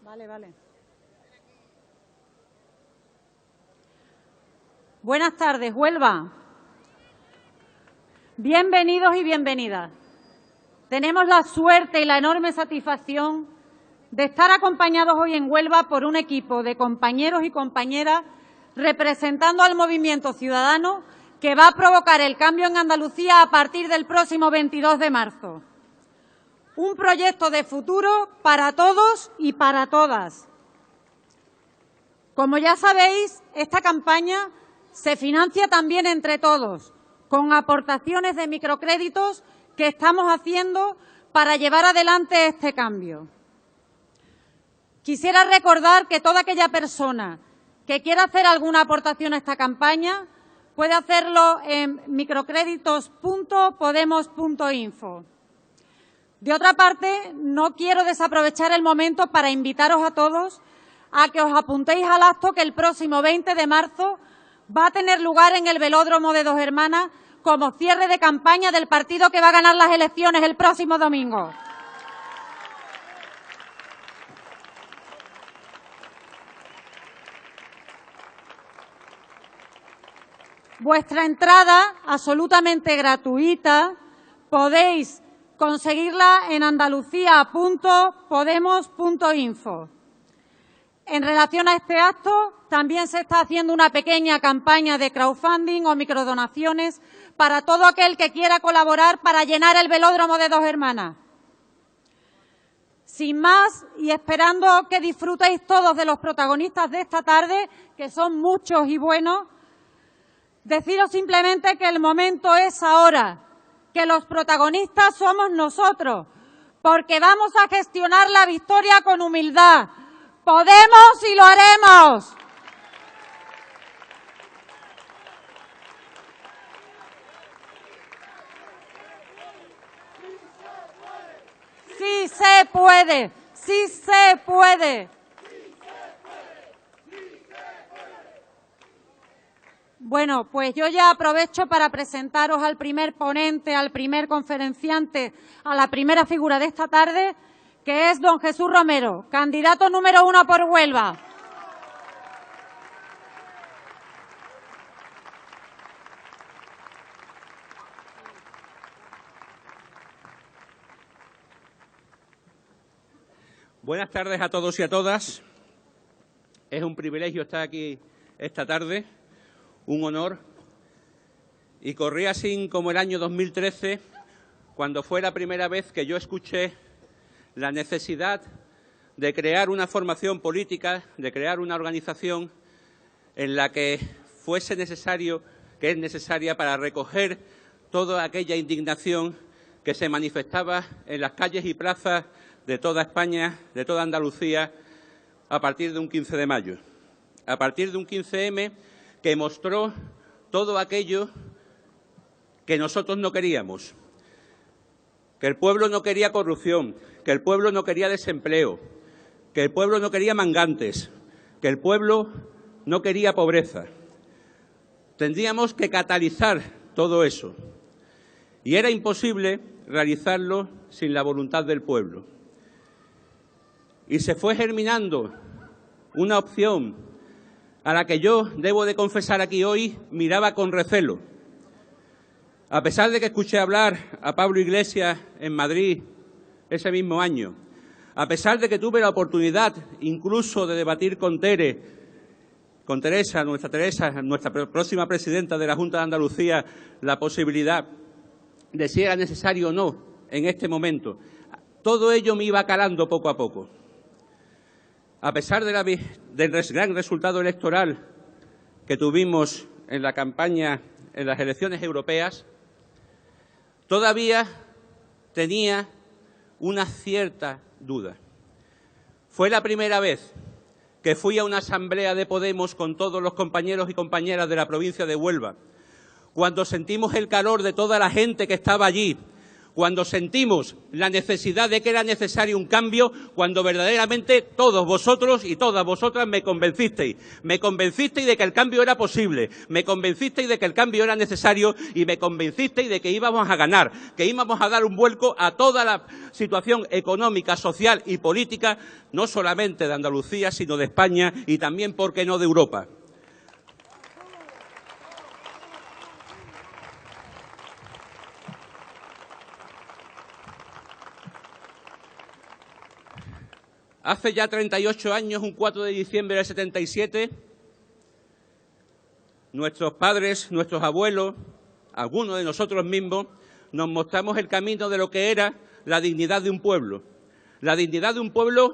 Vale. Buenas tardes, Huelva. Bienvenidos y bienvenidas. Tenemos la suerte y la enorme satisfacción de estar acompañados hoy en Huelva por un equipo de compañeros y compañeras representando al movimiento ciudadano que va a provocar el cambio en Andalucía a partir del próximo 22 de marzo. Un proyecto de futuro para todos y para todas. Como ya sabéis, esta campaña se financia también entre todos, con aportaciones de microcréditos que estamos haciendo para llevar adelante este cambio. Quisiera recordar que toda aquella persona que quiera hacer alguna aportación a esta campaña puede hacerlo en microcréditos.podemos.info. De otra parte, no quiero desaprovechar el momento para invitaros a todos a que os apuntéis al acto que el próximo 20 de marzo va a tener lugar en el Velódromo de Dos Hermanas como cierre de campaña del partido que va a ganar las elecciones el próximo domingo. Vuestra entrada, absolutamente gratuita, podéis conseguirla en andalucía.podemos.info. En relación a este acto, también se está haciendo una pequeña campaña de crowdfunding o microdonaciones para todo aquel que quiera colaborar para llenar el Velódromo de Dos Hermanas. Sin más, y esperando que disfrutéis todos de los protagonistas de esta tarde, que son muchos y buenos, deciros simplemente que el momento es ahora, que los protagonistas somos nosotros, porque vamos a gestionar la victoria con humildad. ¡Podemos y lo haremos! ¡Sí se puede! ¡Sí se puede! Bueno, pues yo ya aprovecho para presentaros al primer ponente, al primer conferenciante, a la primera figura de esta tarde, que es don Jesús Romero, candidato número 1 por Huelva. Buenas tardes a todos y a todas. Es un privilegio estar aquí esta tarde, un honor. Y corría así como el año 2013, cuando fue la primera vez que yo escuché la necesidad de crear una formación política, de crear una organización en la que fuese necesario, que es necesaria para recoger toda aquella indignación que se manifestaba en las calles y plazas de toda España, de toda Andalucía, a partir de un 15 de mayo, a partir de un 15M que mostró todo aquello que nosotros no queríamos, que el pueblo no quería corrupción, que el pueblo no quería desempleo, que el pueblo no quería mangantes, que el pueblo no quería pobreza. Tendríamos que catalizar todo eso y era imposible realizarlo sin la voluntad del pueblo. Y se fue germinando una opción a la que yo, debo de confesar aquí hoy, miraba con recelo. A pesar de que escuché hablar a Pablo Iglesias en Madrid ese mismo año, a pesar de que tuve la oportunidad incluso de debatir con Teresa, nuestra próxima presidenta de la Junta de Andalucía, la posibilidad de si era necesario o no en este momento, todo ello me iba calando poco a poco. A pesar del gran resultado electoral que tuvimos en la campaña, en las elecciones europeas, todavía tenía una cierta duda. Fue la primera vez que fui a una asamblea de Podemos con todos los compañeros y compañeras de la provincia de Huelva, cuando sentimos el calor de toda la gente que estaba allí, cuando sentimos la necesidad de que era necesario un cambio, cuando verdaderamente todos vosotros y todas vosotras me convencisteis de que el cambio era posible, me convencisteis de que el cambio era necesario y me convencisteis de que íbamos a ganar, que íbamos a dar un vuelco a toda la situación económica, social y política, no solamente de Andalucía, sino de España y también, ¿por qué no?, de Europa. Hace ya 38 años, un 4 de diciembre del 77, nuestros padres, nuestros abuelos, algunos de nosotros mismos, nos mostramos el camino de lo que era la dignidad de un pueblo. La dignidad de un pueblo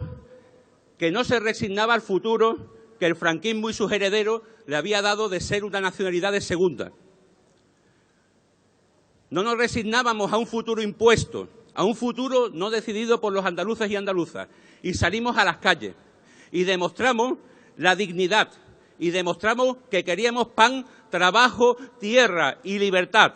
que no se resignaba al futuro que el franquismo y sus herederos le había dado de ser una nacionalidad de segunda. No nos resignábamos a un futuro impuesto, a un futuro no decidido por los andaluces y andaluzas. Y salimos a las calles y demostramos la dignidad y demostramos que queríamos pan, trabajo, tierra y libertad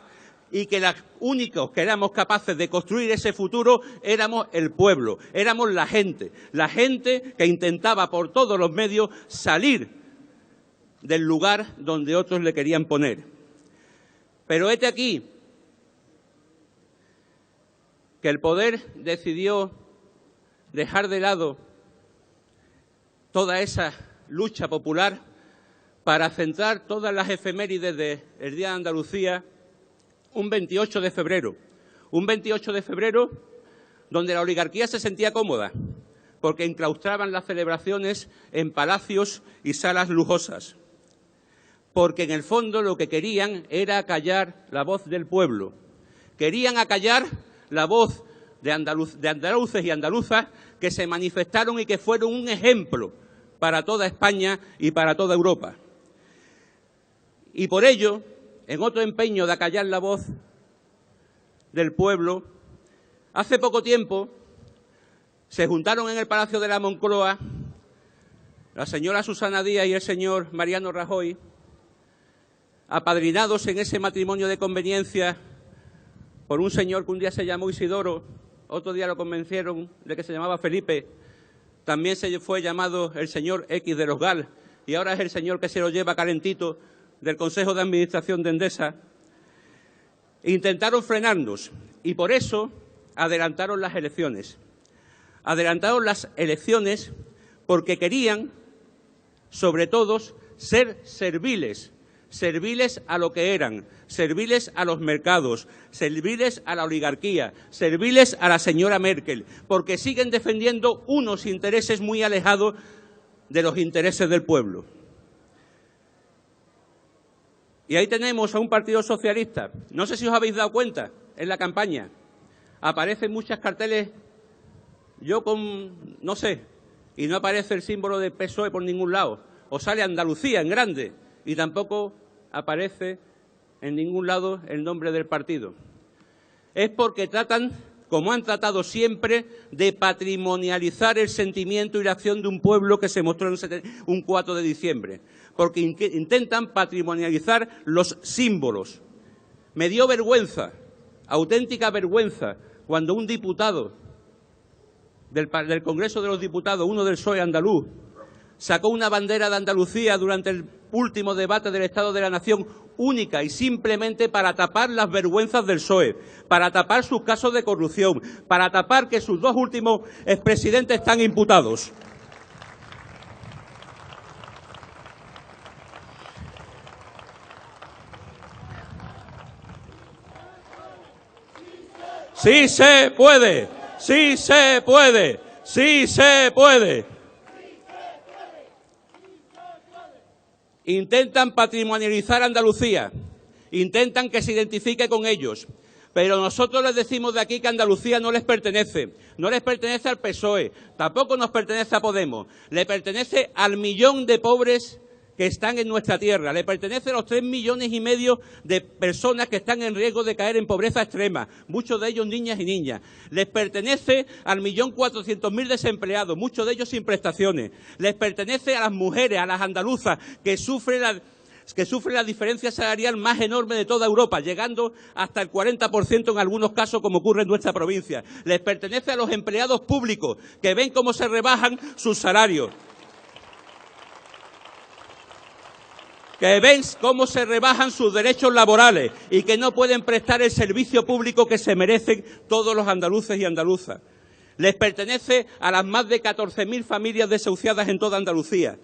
y que los únicos que éramos capaces de construir ese futuro éramos el pueblo, éramos la gente que intentaba por todos los medios salir del lugar donde otros le querían poner. Pero hete aquí que el poder decidió dejar de lado toda esa lucha popular para centrar todas las efemérides del Día de Andalucía un 28 de febrero. Un 28 de febrero donde la oligarquía se sentía cómoda, porque enclaustraban las celebraciones en palacios y salas lujosas. Porque en el fondo lo que querían era acallar la voz del pueblo. Querían acallar la voz de andaluces y andaluzas que se manifestaron y que fueron un ejemplo para toda España y para toda Europa. Y por ello, en otro empeño de acallar la voz del pueblo, hace poco tiempo se juntaron en el Palacio de la Moncloa la señora Susana Díaz y el señor Mariano Rajoy, apadrinados en ese matrimonio de conveniencia por un señor que un día se llamó Isidoro, otro día lo convencieron de que se llamaba Felipe, también se fue llamado el señor X de los Gal y ahora es el señor que se lo lleva calentito del Consejo de Administración de Endesa. Intentaron frenarnos y por eso adelantaron las elecciones. Adelantaron las elecciones porque querían, sobre todo, ser serviles a lo que eran, serviles a los mercados, serviles a la oligarquía, serviles a la señora Merkel, porque siguen defendiendo unos intereses muy alejados de los intereses del pueblo. Y ahí tenemos a un partido socialista. No sé si os habéis dado cuenta, en la campaña aparecen muchos carteles, no sé, y no aparece el símbolo del PSOE por ningún lado. O sale Andalucía en grande y tampoco aparece en ningún lado el nombre del partido. Es porque tratan, como han tratado siempre, de patrimonializar el sentimiento y la acción de un pueblo que se mostró en un 4 de diciembre. Porque intentan patrimonializar los símbolos. Me dio vergüenza, auténtica vergüenza, cuando un diputado del Congreso de los Diputados, uno del PSOE andaluz, sacó una bandera de Andalucía durante el último debate del Estado de la Nación, única y simplemente para tapar las vergüenzas del PSOE, para tapar sus casos de corrupción, para tapar que sus dos últimos expresidentes están imputados. ¡Sí se puede! ¡Sí se puede! ¡Sí se puede! Intentan patrimonializar Andalucía, intentan que se identifique con ellos, pero nosotros les decimos de aquí que Andalucía no les pertenece al PSOE, tampoco nos pertenece a Podemos, le pertenece al millón de pobres que están en nuestra tierra, le pertenece a los 3,5 millones de personas que están en riesgo de caer en pobreza extrema, muchos de ellos niñas y niñas, les pertenece al 1.400.000 desempleados, muchos de ellos sin prestaciones, les pertenece a las mujeres, a las andaluzas que sufren que sufren la diferencia salarial más enorme de toda Europa, llegando hasta el 40% en algunos casos, como ocurre en nuestra provincia. Les pertenece a los empleados públicos, que ven cómo se rebajan sus salarios, que ven cómo se rebajan sus derechos laborales y que no pueden prestar el servicio público que se merecen todos los andaluces y andaluzas. Les pertenece a las más de 14.000 familias desahuciadas en toda Andalucía.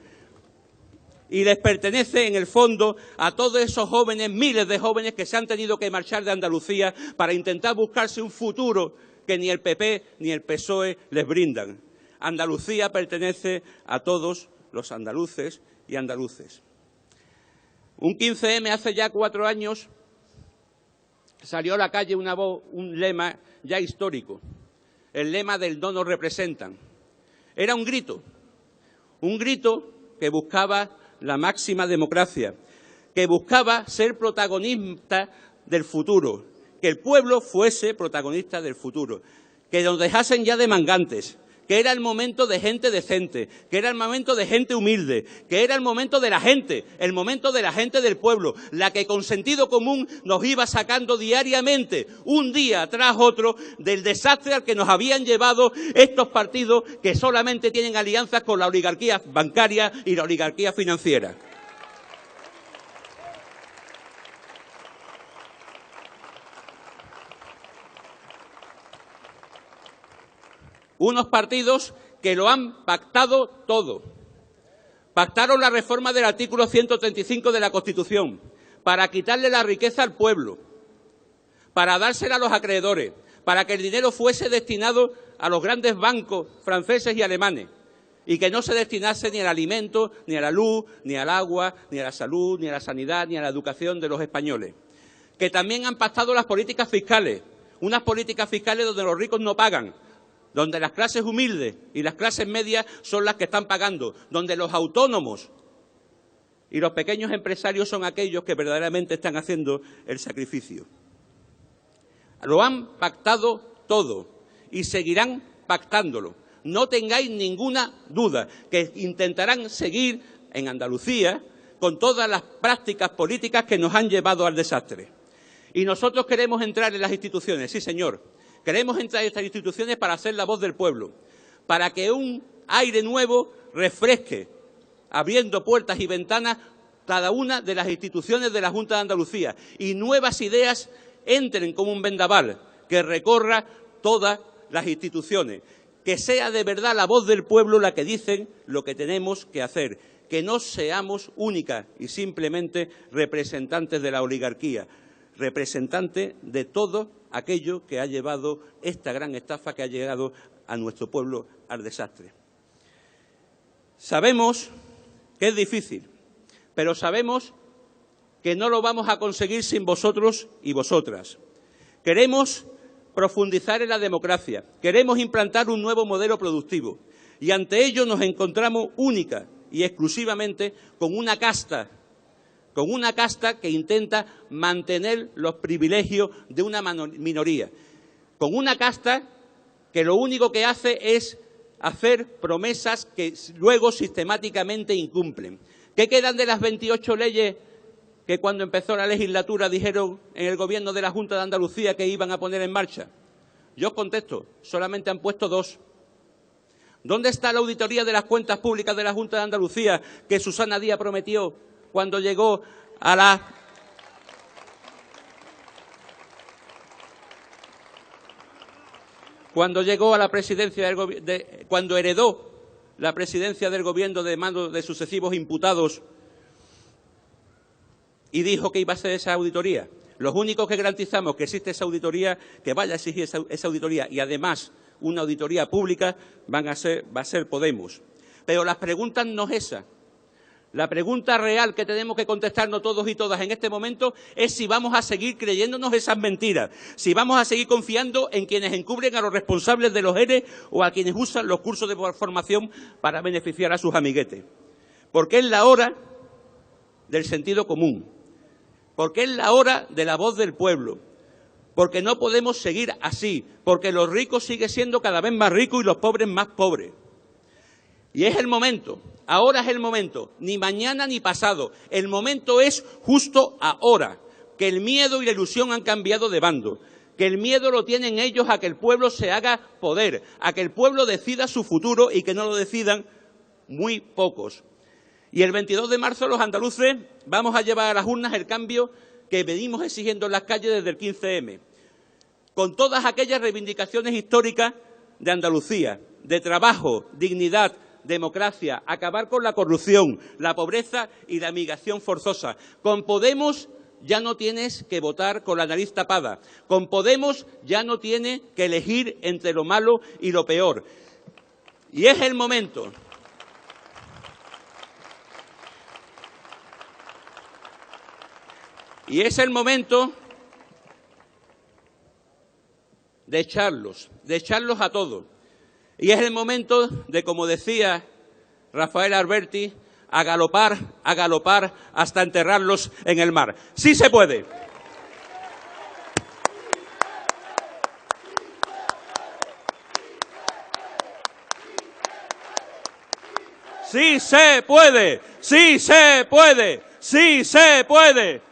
Y les pertenece, en el fondo, a todos esos jóvenes, miles de jóvenes que se han tenido que marchar de Andalucía para intentar buscarse un futuro que ni el PP ni el PSOE les brindan. Andalucía pertenece a todos los andaluces y andaluces. Un 15M hace ya 4 años salió a la calle un lema ya histórico, el lema del no nos representan. Era un grito que buscaba la máxima democracia, que buscaba ser protagonista del futuro, que el pueblo fuese protagonista del futuro, que nos dejasen ya de mangantes, que era el momento de gente decente, que era el momento de gente humilde, que era el momento de la gente, el momento de la gente del pueblo, la que con sentido común nos iba sacando diariamente, un día tras otro, del desastre al que nos habían llevado estos partidos que solamente tienen alianzas con la oligarquía bancaria y la oligarquía financiera. Unos partidos que lo han pactado todo. Pactaron la reforma del artículo 135 de la Constitución para quitarle la riqueza al pueblo, para dársela a los acreedores, para que el dinero fuese destinado a los grandes bancos franceses y alemanes y que no se destinase ni al alimento, ni a la luz, ni al agua, ni a la salud, ni a la sanidad, ni a la educación de los españoles. Que también han pactado las políticas fiscales, unas políticas fiscales donde los ricos no pagan, donde las clases humildes y las clases medias son las que están pagando, donde los autónomos y los pequeños empresarios son aquellos que verdaderamente están haciendo el sacrificio. Lo han pactado todo y seguirán pactándolo. No tengáis ninguna duda que intentarán seguir en Andalucía con todas las prácticas políticas que nos han llevado al desastre. Y nosotros queremos entrar en las instituciones, sí señor. Queremos entrar en estas instituciones para ser la voz del pueblo, para que un aire nuevo refresque, abriendo puertas y ventanas, cada una de las instituciones de la Junta de Andalucía y nuevas ideas entren como un vendaval que recorra todas las instituciones, que sea de verdad la voz del pueblo la que dicen lo que tenemos que hacer, que no seamos únicas y simplemente representantes de la oligarquía, representantes de todo aquello que ha llevado esta gran estafa que ha llegado a nuestro pueblo al desastre. Sabemos que es difícil, pero sabemos que no lo vamos a conseguir sin vosotros y vosotras. Queremos profundizar en la democracia, queremos implantar un nuevo modelo productivo y ante ello nos encontramos única y exclusivamente con una casta que intenta mantener los privilegios de una minoría, con una casta que lo único que hace es hacer promesas que luego sistemáticamente incumplen. ¿Qué quedan de las 28 leyes que cuando empezó la legislatura dijeron en el gobierno de la Junta de Andalucía que iban a poner en marcha? Yo os contesto, solamente han puesto 2. ¿Dónde está la auditoría de las cuentas públicas de la Junta de Andalucía que Susana Díaz prometió cuando llegó a la presidencia cuando heredó la presidencia del gobierno de manos de sucesivos imputados y dijo que iba a hacer esa auditoría? Los únicos que garantizamos que existe esa auditoría, que vaya a exigir esa auditoría y además una auditoría pública, va a ser Podemos. Pero las preguntas no es esa. La pregunta real que tenemos que contestarnos todos y todas en este momento es si vamos a seguir creyéndonos esas mentiras, si vamos a seguir confiando en quienes encubren a los responsables de los ERE o a quienes usan los cursos de formación para beneficiar a sus amiguetes. Porque es la hora del sentido común, porque es la hora de la voz del pueblo, porque no podemos seguir así, porque los ricos siguen siendo cada vez más ricos y los pobres más pobres. Y es el momento, ahora es el momento, ni mañana ni pasado. El momento es justo ahora, que el miedo y la ilusión han cambiado de bando, que el miedo lo tienen ellos a que el pueblo se haga poder, a que el pueblo decida su futuro y que no lo decidan muy pocos. Y el 22 de marzo los andaluces vamos a llevar a las urnas el cambio que venimos exigiendo en las calles desde el 15M, con todas aquellas reivindicaciones históricas de Andalucía, de trabajo, dignidad, democracia, acabar con la corrupción, la pobreza y la migración forzosa. Con Podemos ya no tienes que votar con la nariz tapada. Con Podemos ya no tienes que elegir entre lo malo y lo peor. Y es el momento. Y es el momento de echarlos a todos. Y es el momento de, como decía Rafael Alberti, a galopar hasta enterrarlos en el mar. ¡Sí se puede! ¡Sí se puede! ¡Sí se puede! ¡Sí se puede!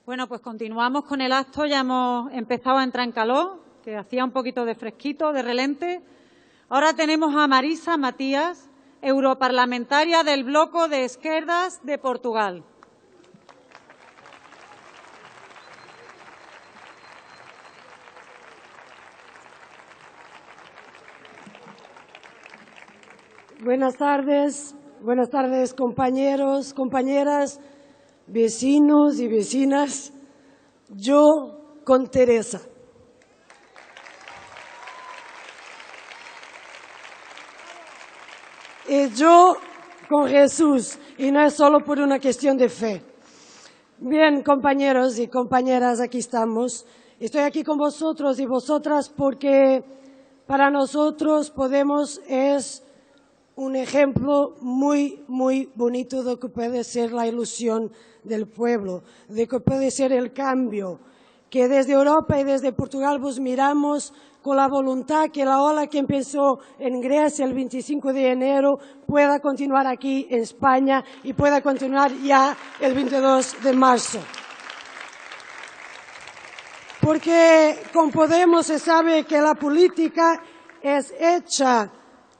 Bueno, pues continuamos con el acto. Ya hemos empezado a entrar en calor, que hacía un poquito de fresquito, de relente. Ahora tenemos a Marisa Matías, europarlamentaria del Bloco de Esquerdas de Portugal. Buenas tardes compañeros, compañeras, vecinos y vecinas. Yo con Teresa. Y yo con Jesús, y no es solo por una cuestión de fe. Bien, compañeros y compañeras, aquí estamos. Estoy aquí con vosotros y vosotras porque para nosotros Podemos es un ejemplo muy, muy bonito de lo que puede ser la ilusión del pueblo, de que puede ser el cambio, que desde Europa y desde Portugal vos miramos con la voluntad que la ola que empezó en Grecia el 25 de enero pueda continuar aquí en España y pueda continuar ya el 22 de marzo. Porque con Podemos se sabe que la política es hecha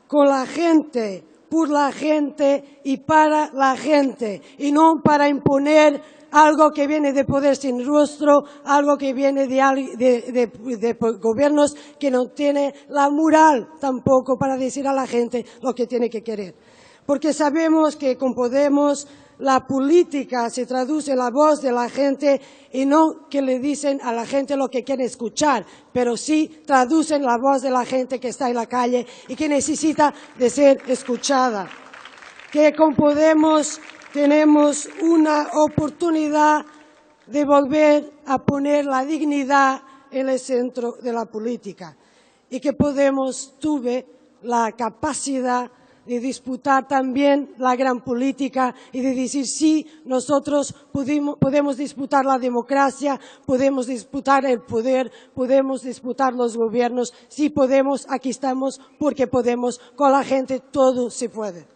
con la gente, por la gente y para la gente, y no para imponer algo que viene de poder sin rostro, algo que viene de gobiernos que no tienen la moral tampoco para decir a la gente lo que tiene que querer. Porque sabemos que con Podemos la política se traduce en la voz de la gente y no que le dicen a la gente lo que quiere escuchar, pero sí traducen la voz de la gente que está en la calle y que necesita de ser escuchada. Que con Podemos tenemos una oportunidad de volver a poner la dignidad en el centro de la política y que Podemos tuve la capacidad de disputar también la gran política y de decir sí, nosotros podemos disputar la democracia, podemos disputar el poder, podemos disputar los gobiernos, sí podemos, aquí estamos porque podemos, con la gente todo se puede.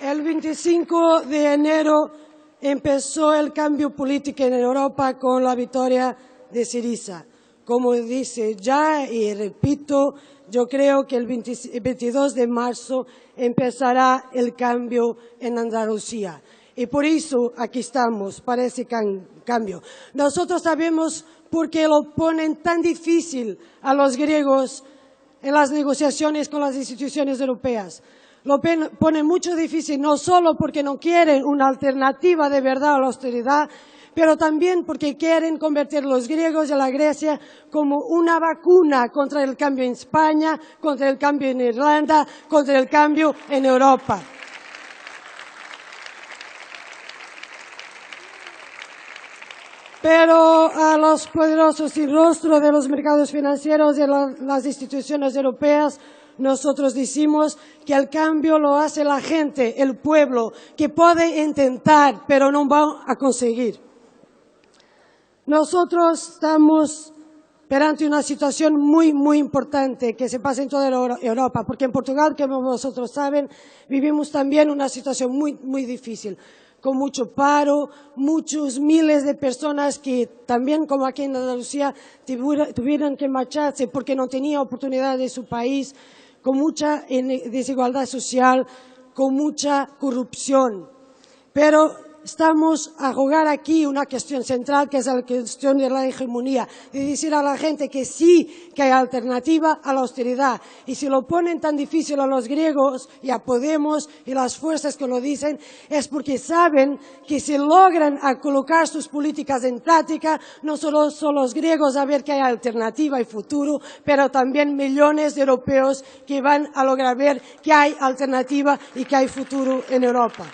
El 25 de enero empezó el cambio político en Europa con la victoria de Syriza. Como dice ya y repito, yo creo que el 22 de marzo empezará el cambio en Andalucía. Y por eso aquí estamos, para ese cambio. Nosotros sabemos por qué lo ponen tan difícil a los griegos en las negociaciones con las instituciones europeas. Lo ponen mucho difícil, no solo porque no quieren una alternativa de verdad a la austeridad, pero también porque quieren convertir a los griegos y a la Grecia como una vacuna contra el cambio en España, contra el cambio en Irlanda, contra el cambio en Europa. Pero a los poderosos sin rostro de los mercados financieros y las instituciones europeas nosotros decimos que el cambio lo hace la gente, el pueblo, que puede intentar, pero no va a conseguir. Nosotros estamos perante una situación muy importante que se pasa en toda Europa, porque en Portugal, como vosotros saben, vivimos también una situación muy difícil, con mucho paro, muchos miles de personas que también, como aquí en Andalucía, tuvieron que marcharse porque no tenían oportunidad de su país, con mucha desigualdad social, con mucha corrupción. Pero estamos a jugar aquí una cuestión central, que es la cuestión de la hegemonía, de decir a la gente que sí, que hay alternativa a la austeridad. Y si lo ponen tan difícil a los griegos y a Podemos y las fuerzas que lo dicen, es porque saben que si logran colocar sus políticas en práctica, no solo son los griegos a ver que hay alternativa y futuro, pero también millones de europeos que van a lograr ver que hay alternativa y que hay futuro en Europa.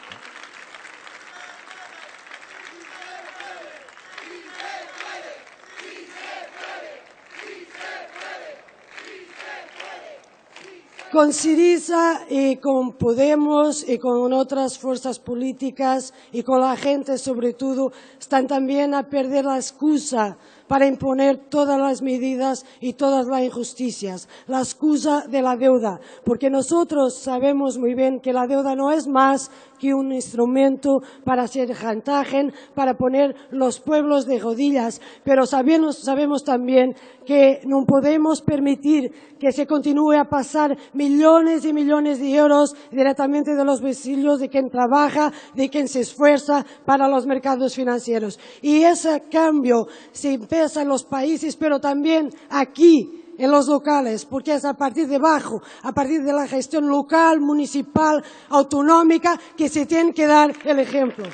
Con Syriza y con Podemos y con otras fuerzas políticas y con la gente sobre todo, están también a perder la excusa para imponer todas las medidas y todas las injusticias, la excusa de la deuda, porque nosotros sabemos muy bien que la deuda no es más que un instrumento para hacer chantaje, para poner los pueblos de rodillas, pero sabemos también que no podemos permitir que se continúe a pasar millones y millones de euros directamente de los bolsillos de quien trabaja, de quien se esfuerza para los mercados financieros. Y ese cambio se empieza en los países, pero también aquí, en los locales, porque es a partir de abajo, a partir de la gestión local, municipal, autonómica, que se tiene que dar el ejemplo.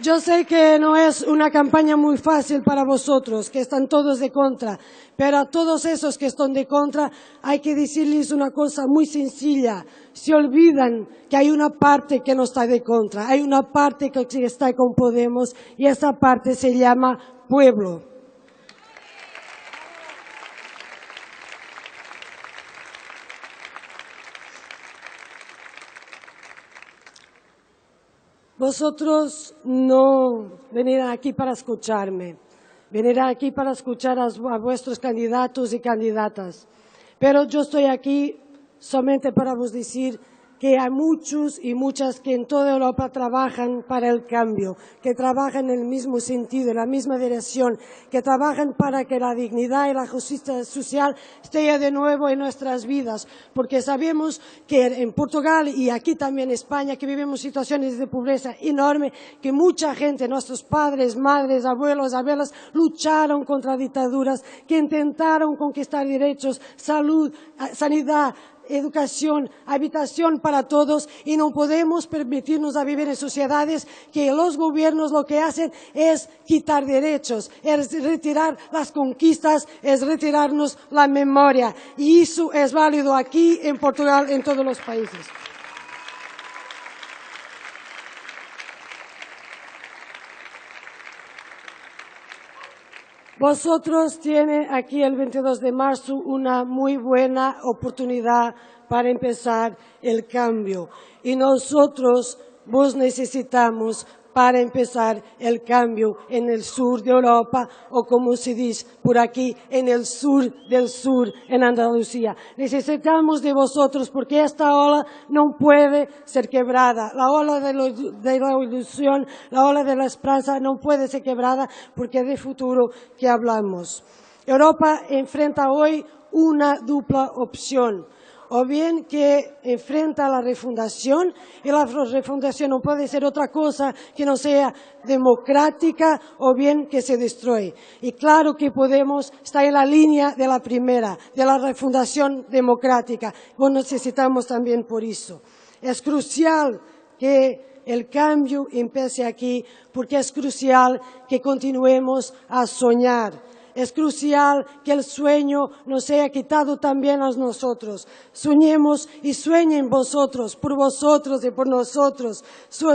Yo sé que no es una campaña muy fácil para vosotros, que están todos de contra, pero a todos esos que están de contra hay que decirles una cosa muy sencilla. Se olvidan que hay una parte que no está de contra, hay una parte que está con Podemos y esa parte se llama pueblo. Vosotros no venirán aquí para escucharme, venirán aquí para escuchar a vuestros candidatos y candidatas. Pero yo estoy aquí solamente para vos decir que hay muchos y muchas que en toda Europa trabajan para el cambio, que trabajan en el mismo sentido, en la misma dirección, que trabajan para que la dignidad y la justicia social esté de nuevo en nuestras vidas, porque sabemos que en Portugal y aquí también en España, que vivimos situaciones de pobreza enorme, que mucha gente, nuestros padres, madres, abuelos, abuelas, lucharon contra dictaduras, que intentaron conquistar derechos, salud, sanidad, educación, habitación para todos, y no podemos permitirnos a vivir en sociedades que los gobiernos lo que hacen es quitar derechos, es retirar las conquistas, es retirarnos la memoria, y eso es válido aquí en Portugal, en todos los países. Vosotros tienen aquí el 22 de marzo una muy buena oportunidad para empezar el cambio. Y nosotros vos necesitamos para empezar el cambio en el sur de Europa, o como se dice por aquí, en el sur del sur, en Andalucía. Necesitamos de vosotros porque esta ola no puede ser quebrada. La ola de la ilusión, la ola de la esperanza no puede ser quebrada porque es de futuro que hablamos. Europa enfrenta hoy una dupla opción. O bien que enfrenta la refundación, y la refundación no puede ser otra cosa que no sea democrática, o bien que se destruye. Y claro que Podemos está en la línea de la primera, de la refundación democrática. Lo necesitamos también por eso. Es crucial que el cambio empiece aquí, porque es crucial que continuemos a soñar. Es crucial que el sueño nos sea quitado también a nosotros. Soñemos y sueñen vosotros, por vosotros y por nosotros.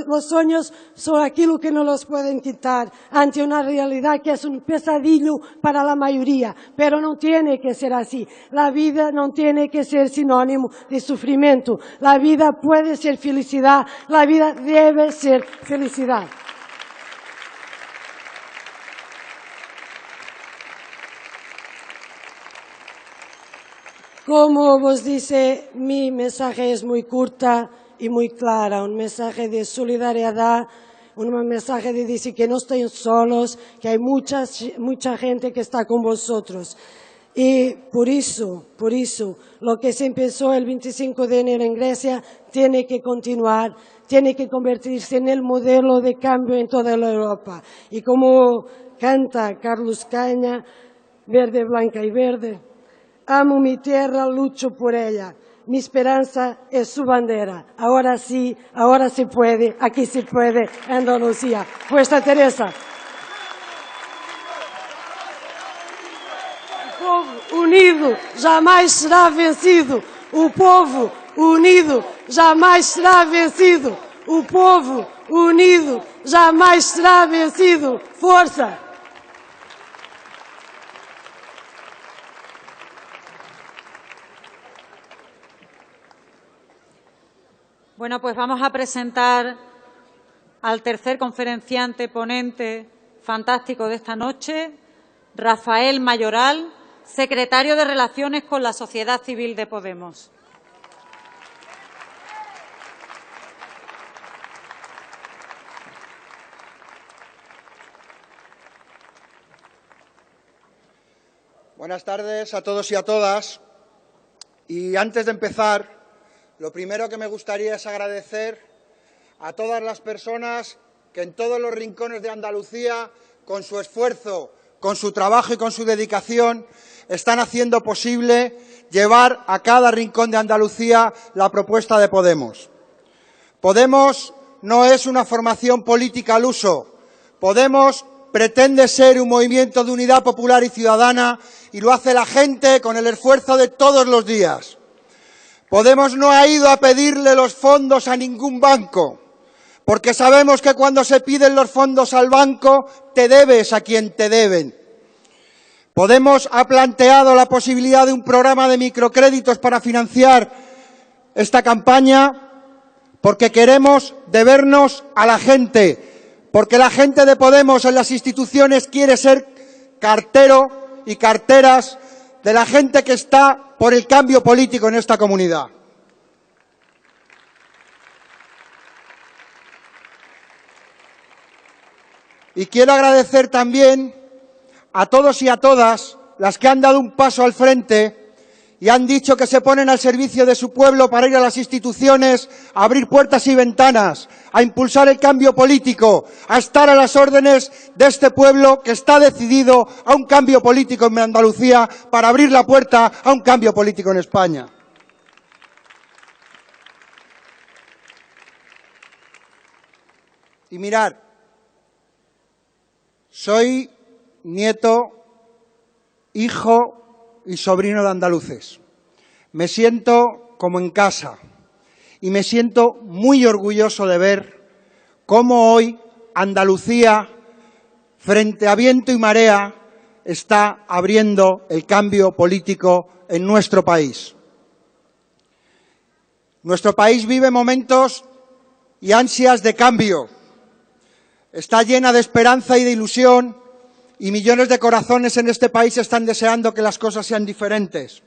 Los sueños son aquello que no los pueden quitar ante una realidad que es un pesadillo para la mayoría, pero no tiene que ser así. La vida no tiene que ser sinónimo de sufrimiento. La vida puede ser felicidad, la vida debe ser felicidad. Como vos dice, mi mensaje es muy corta y muy clara, un mensaje de solidaridad, un mensaje de decir que no están solos, que hay mucha gente que está con vosotros. Y por eso, lo que se empezó el 25 de enero en Grecia tiene que continuar, tiene que convertirse en el modelo de cambio en toda la Europa. Y como canta Carlos Caña, verde, blanca y verde, amo mi tierra, lucho por ella. Mi esperanza es su bandera. Ahora sí, ahora se puede, aquí se puede, Andalucía. Vuestra Teresa. O povo unido jamais será vencido. O povo unido jamais será vencido. O povo unido jamais será vencido. Força! Bueno, pues vamos a presentar al tercer conferenciante ponente fantástico de esta noche, Rafael Mayoral, secretario de Relaciones con la Sociedad Civil de Podemos. Buenas tardes a todos y a todas. Y antes de empezar, lo primero que me gustaría es agradecer a todas las personas que en todos los rincones de Andalucía, con su esfuerzo, con su trabajo y con su dedicación, están haciendo posible llevar a cada rincón de Andalucía la propuesta de Podemos. Podemos no es una formación política al uso. Podemos pretende ser un movimiento de unidad popular y ciudadana y lo hace la gente con el esfuerzo de todos los días. Podemos no ha ido a pedirle los fondos a ningún banco, porque sabemos que cuando se piden los fondos al banco, te debes a quien te deben. Podemos ha planteado la posibilidad de un programa de microcréditos para financiar esta campaña porque queremos debernos a la gente, porque la gente de Podemos en las instituciones quiere ser cartero y carteras de la gente que está por el cambio político en esta comunidad. Y quiero agradecer también a todos y a todas las que han dado un paso al frente y han dicho que se ponen al servicio de su pueblo para ir a las instituciones, a abrir puertas y ventanas, a impulsar el cambio político, a estar a las órdenes de este pueblo que está decidido a un cambio político en Andalucía para abrir la puerta a un cambio político en España. Y mirad, soy nieto, hijo y sobrino de andaluces. Me siento como en casa y me siento muy orgulloso de ver cómo hoy Andalucía, frente a viento y marea, está abriendo el cambio político en nuestro país. Nuestro país vive momentos y ansias de cambio. Está llena de esperanza y de ilusión y millones de corazones en este país están deseando que las cosas sean diferentes.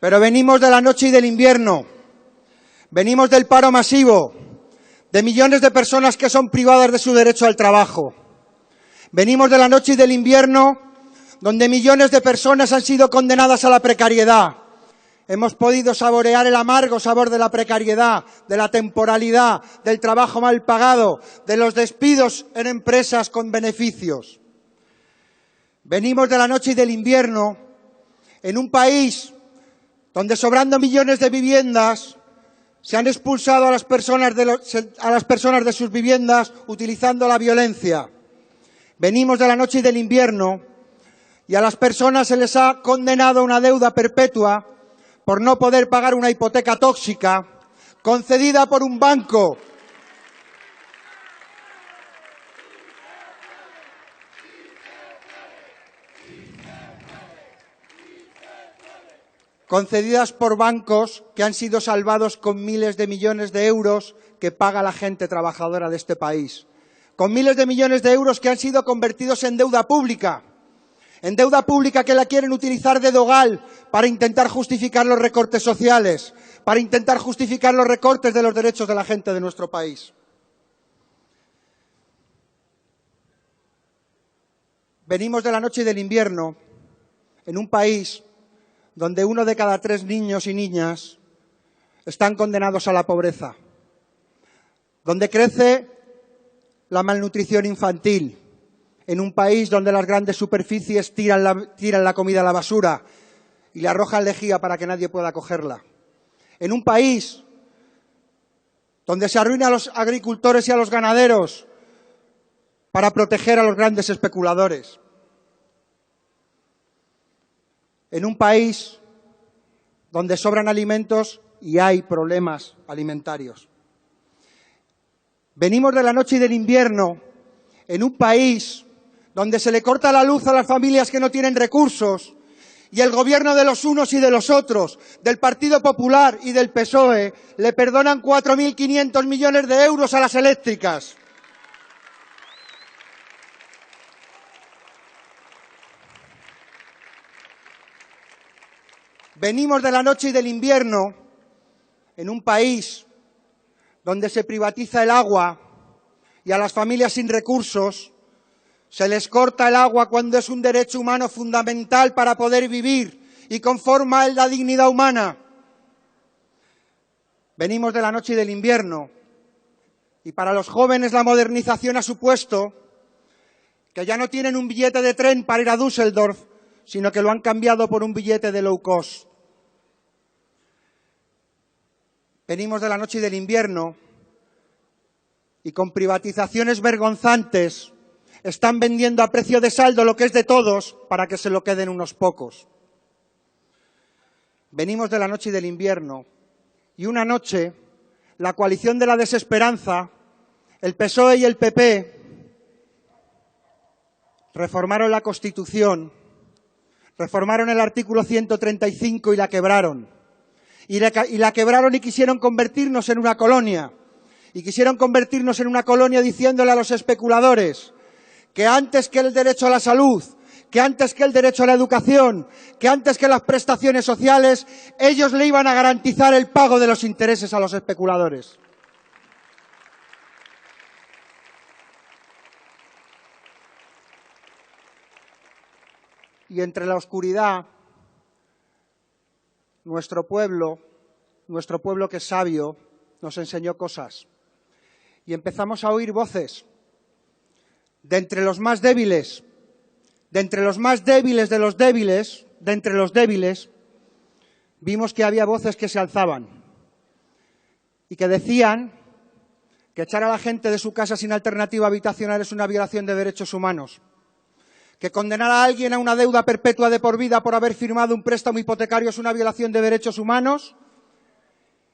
Pero venimos de la noche y del invierno, venimos del paro masivo, de millones de personas que son privadas de su derecho al trabajo. Venimos de la noche y del invierno, donde millones de personas han sido condenadas a la precariedad. Hemos podido saborear el amargo sabor de la precariedad, de la temporalidad, del trabajo mal pagado, de los despidos en empresas con beneficios. Venimos de la noche y del invierno en un país donde, sobrando millones de viviendas, se han expulsado a las personas de sus viviendas utilizando la violencia. Venimos de la noche y del invierno y a las personas se les ha condenado a una deuda perpetua por no poder pagar una hipoteca tóxica concedida por un banco. Concedidas por bancos que han sido salvados con miles de millones de euros que paga la gente trabajadora de este país. Con miles de millones de euros que han sido convertidos en deuda pública que la quieren utilizar de dogal para intentar justificar los recortes sociales, para intentar justificar los recortes de los derechos de la gente de nuestro país. Venimos de la noche y del invierno en un país donde 1 de cada 3 niños y niñas están condenados a la pobreza, donde crece la malnutrición infantil, en un país donde las grandes superficies tiran la comida a la basura y le arrojan lejía para que nadie pueda cogerla, en un país donde se arruina a los agricultores y a los ganaderos para proteger a los grandes especuladores, en un país donde sobran alimentos y hay problemas alimentarios. Venimos de la noche y del invierno en un país donde se le corta la luz a las familias que no tienen recursos y el gobierno de los unos y de los otros, del Partido Popular y del PSOE, le perdonan 4.500 millones de euros a las eléctricas. Venimos de la noche y del invierno en un país donde se privatiza el agua y a las familias sin recursos se les corta el agua cuando es un derecho humano fundamental para poder vivir y conforma la dignidad humana. Venimos de la noche y del invierno y para los jóvenes la modernización ha supuesto que ya no tienen un billete de tren para ir a Düsseldorf, sino que lo han cambiado por un billete de low cost. Venimos de la noche y del invierno y con privatizaciones vergonzantes están vendiendo a precio de saldo lo que es de todos para que se lo queden unos pocos. Venimos de la noche y del invierno y una noche la coalición de la desesperanza, el PSOE y el PP, reformaron la Constitución, reformaron el artículo 135 y la quebraron. Y la quebraron y quisieron convertirnos en una colonia. Y quisieron convertirnos en una colonia diciéndole a los especuladores que antes que el derecho a la salud, que antes que el derecho a la educación, que antes que las prestaciones sociales, ellos le iban a garantizar el pago de los intereses a los especuladores. Y entre la oscuridad, nuestro pueblo que es sabio, nos enseñó cosas. Y empezamos a oír voces de entre los más débiles, de entre los más débiles de los débiles, de entre los débiles, vimos que había voces que se alzaban y que decían que echar a la gente de su casa sin alternativa habitacional es una violación de derechos humanos, que condenar a alguien a una deuda perpetua de por vida por haber firmado un préstamo hipotecario es una violación de derechos humanos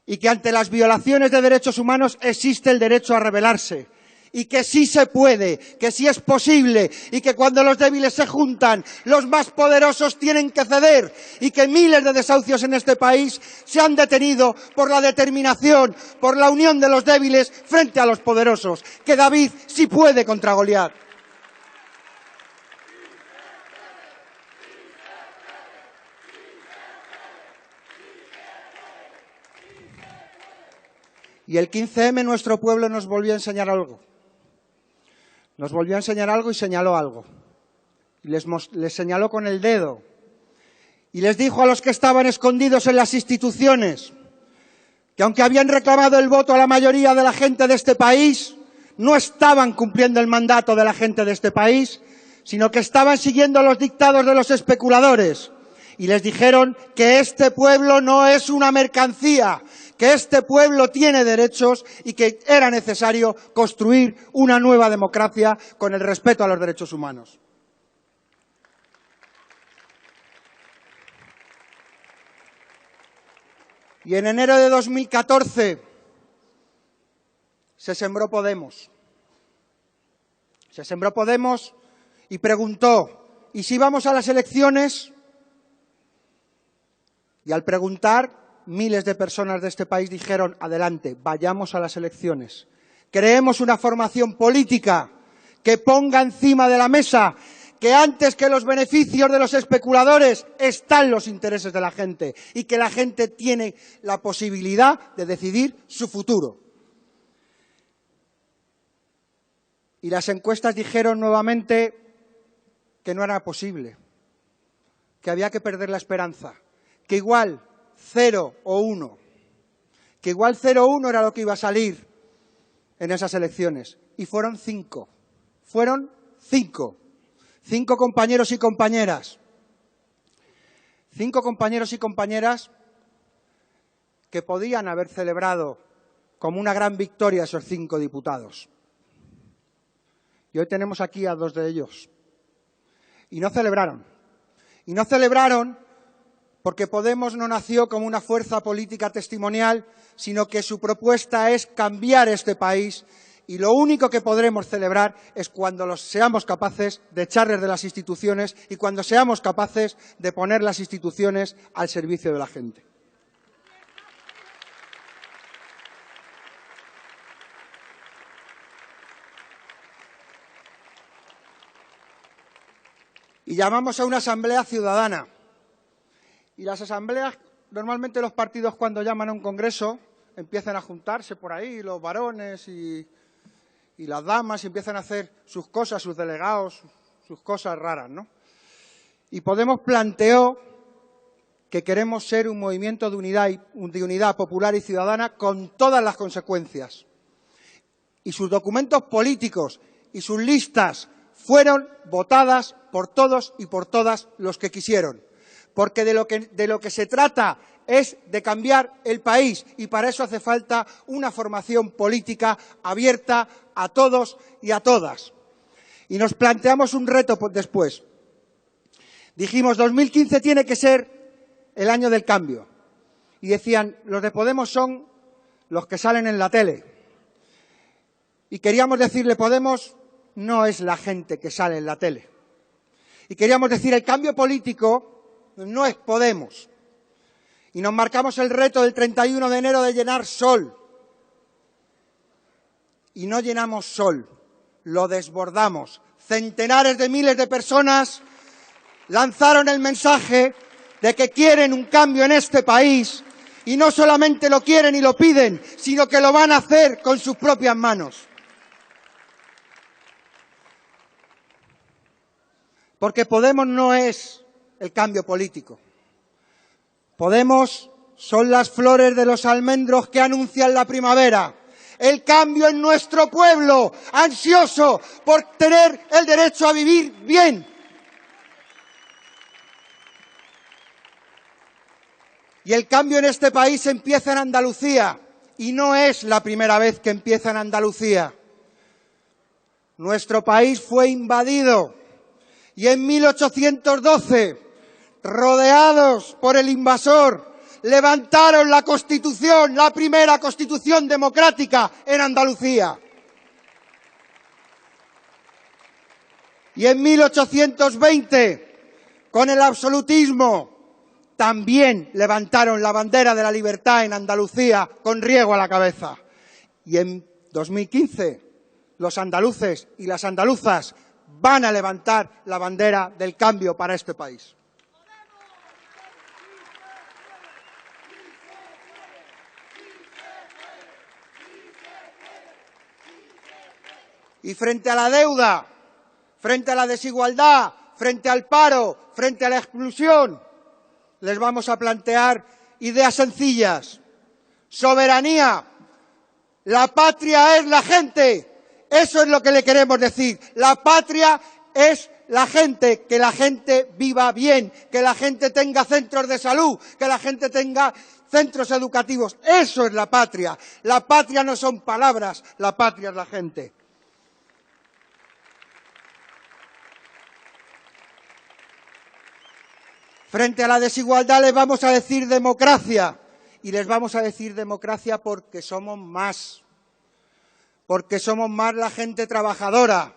y que ante las violaciones de derechos humanos existe el derecho a rebelarse y que sí se puede, que sí es posible y que cuando los débiles se juntan, los más poderosos tienen que ceder y que miles de desahucios en este país se han detenido por la determinación, por la unión de los débiles frente a los poderosos, que David sí puede contra Goliat. Y el 15M nuestro pueblo nos volvió a enseñar algo. Nos volvió a enseñar algo y señaló algo. Y les señaló con el dedo. Y les dijo a los que estaban escondidos en las instituciones que aunque habían reclamado el voto a la mayoría de la gente de este país, no estaban cumpliendo el mandato de la gente de este país, sino que estaban siguiendo los dictados de los especuladores. Y les dijeron que este pueblo no es una mercancía, que este pueblo tiene derechos y que era necesario construir una nueva democracia con el respeto a los derechos humanos. Y en enero de 2014 se sembró Podemos. Se sembró Podemos y preguntó, ¿y si vamos a las elecciones? Y al preguntar, miles de personas de este país dijeron, adelante, vayamos a las elecciones. Creemos una formación política que ponga encima de la mesa que antes que los beneficios de los especuladores están los intereses de la gente y que la gente tiene la posibilidad de decidir su futuro. Y las encuestas dijeron nuevamente que no era posible, que había que perder la esperanza, que igual 0 o 1, que igual 0 o 1 era lo que iba a salir en esas elecciones. Y fueron 5. Fueron 5. 5 compañeros y compañeras. 5 compañeros y compañeras que podían haber celebrado como una gran victoria esos 5 diputados. Y hoy tenemos aquí a 2 de ellos. Y no celebraron. Y no celebraron porque Podemos no nació como una fuerza política testimonial, sino que su propuesta es cambiar este país. Y lo único que podremos celebrar es cuando seamos capaces de echarles de las instituciones y cuando seamos capaces de poner las instituciones al servicio de la gente. Y llamamos a una asamblea ciudadana. Y las asambleas, normalmente los partidos cuando llaman a un congreso, empiezan a juntarse por ahí, los varones y las damas, y empiezan a hacer sus cosas, sus delegados, sus cosas raras, ¿no? Y Podemos planteó que queremos ser un movimiento de unidad popular y ciudadana con todas las consecuencias. Y sus documentos políticos y sus listas fueron votadas por todos y por todas los que quisieron. Porque de lo que se trata es de cambiar el país y para eso hace falta una formación política abierta a todos y a todas. Y nos planteamos un reto después. Dijimos, 2015 tiene que ser el año del cambio. Y decían, los de Podemos son los que salen en la tele. Y queríamos decirle, Podemos no es la gente que sale en la tele. Y queríamos decir, el cambio político no es Podemos. Y nos marcamos el reto del 31 de enero de llenar Sol. Y no llenamos Sol, lo desbordamos. Centenares de miles de personas lanzaron el mensaje de que quieren un cambio en este país y no solamente lo quieren y lo piden, sino que lo van a hacer con sus propias manos. Porque Podemos no es el cambio político. Podemos son las flores de los almendros que anuncian la primavera. El cambio en nuestro pueblo, ansioso por tener el derecho a vivir bien. Y el cambio en este país empieza en Andalucía. Y no es la primera vez que empieza en Andalucía. Nuestro país fue invadido. Y en 1812, rodeados por el invasor, levantaron la Constitución, la primera Constitución democrática en Andalucía. Y en 1820, con el absolutismo, también levantaron la bandera de la libertad en Andalucía con Riego a la cabeza. Y en 2015, los andaluces y las andaluzas van a levantar la bandera del cambio para este país. Y frente a la deuda, frente a la desigualdad, frente al paro, frente a la exclusión, les vamos a plantear ideas sencillas. Soberanía. La patria es la gente. Eso es lo que le queremos decir. La patria es la gente, que la gente viva bien, que la gente tenga centros de salud, que la gente tenga centros educativos. Eso es la patria. La patria no son palabras, la patria es la gente. Frente a la desigualdad les vamos a decir democracia. y les vamos a decir democracia porque somos más. Porque somos más la gente trabajadora,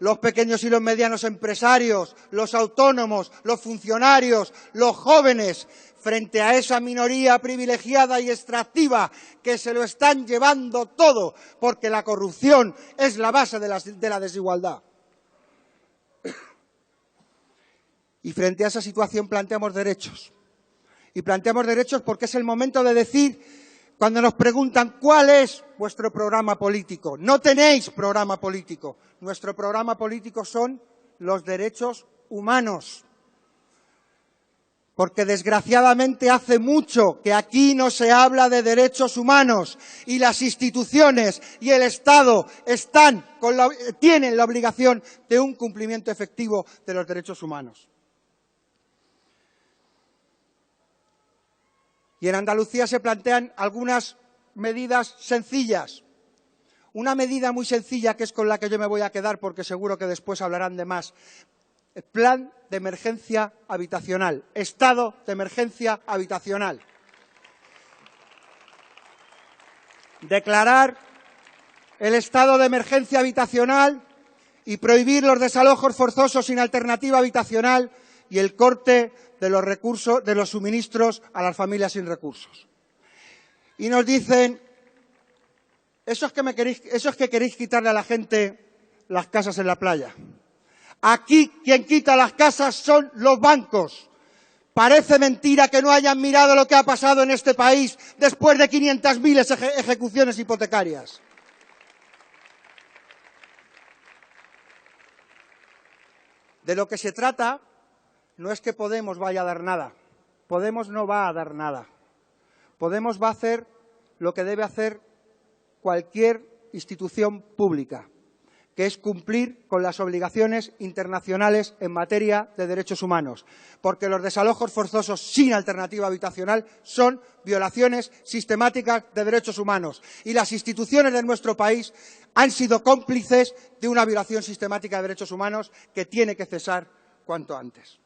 los pequeños y los medianos empresarios, los autónomos, los funcionarios, los jóvenes, frente a esa minoría privilegiada y extractiva que se lo están llevando todo, porque la corrupción es la base de la desigualdad. Y frente a esa situación planteamos derechos. Y planteamos derechos porque es el momento de decir, cuando nos preguntan ¿cuál es vuestro programa político? No tenéis programa político. Nuestro programa político son los derechos humanos. Porque desgraciadamente hace mucho que aquí no se habla de derechos humanos y las instituciones y el Estado tienen la obligación de un cumplimiento efectivo de los derechos humanos. Y en Andalucía se plantean algunas medidas sencillas. Una medida muy sencilla, que es con la que yo me voy a quedar, porque seguro que después hablarán de más. El plan de emergencia habitacional, estado de emergencia habitacional. Declarar el estado de emergencia habitacional y prohibir los desalojos forzosos sin alternativa habitacional y el corte de los recursos, de los suministros a las familias sin recursos. Y nos dicen, eso es que queréis quitarle a la gente las casas en la playa. Aquí quien quita las casas son los bancos. Parece mentira que no hayan mirado lo que ha pasado en este país después de 500.000 ejecuciones hipotecarias. De lo que se trata no es que Podemos vaya a dar nada. Podemos no va a dar nada. Podemos va a hacer lo que debe hacer cualquier institución pública, que es cumplir con las obligaciones internacionales en materia de derechos humanos, porque los desalojos forzosos sin alternativa habitacional son violaciones sistemáticas de derechos humanos y las instituciones de nuestro país han sido cómplices de una violación sistemática de derechos humanos que tiene que cesar cuanto antes.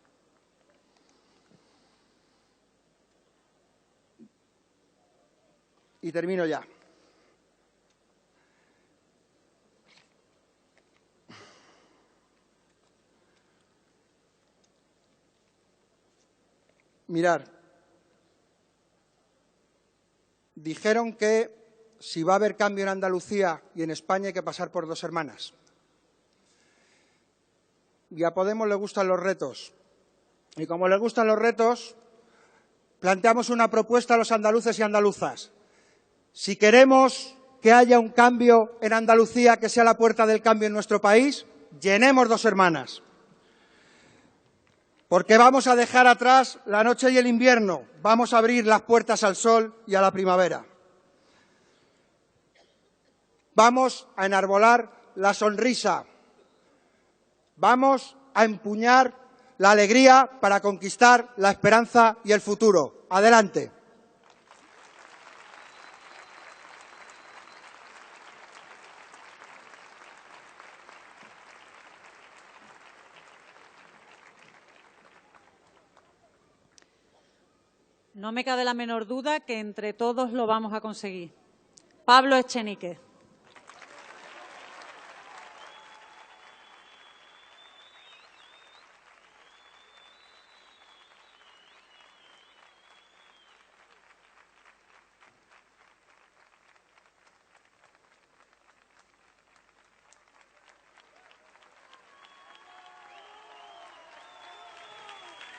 Y termino ya. Mirar, dijeron que si va a haber cambio en Andalucía y en España hay que pasar por dos hermanas. Y a Podemos le gustan los retos. Y como les gustan los retos, planteamos una propuesta a los andaluces y andaluzas. Si queremos que haya un cambio en Andalucía que sea la puerta del cambio en nuestro país, llenemos dos hermanas. Porque vamos a dejar atrás la noche y el invierno, vamos a abrir las puertas al sol y a la primavera. Vamos a enarbolar la sonrisa, vamos a empuñar la alegría para conquistar la esperanza y el futuro. Adelante. No me cabe la menor duda que entre todos lo vamos a conseguir. Pablo Echenique.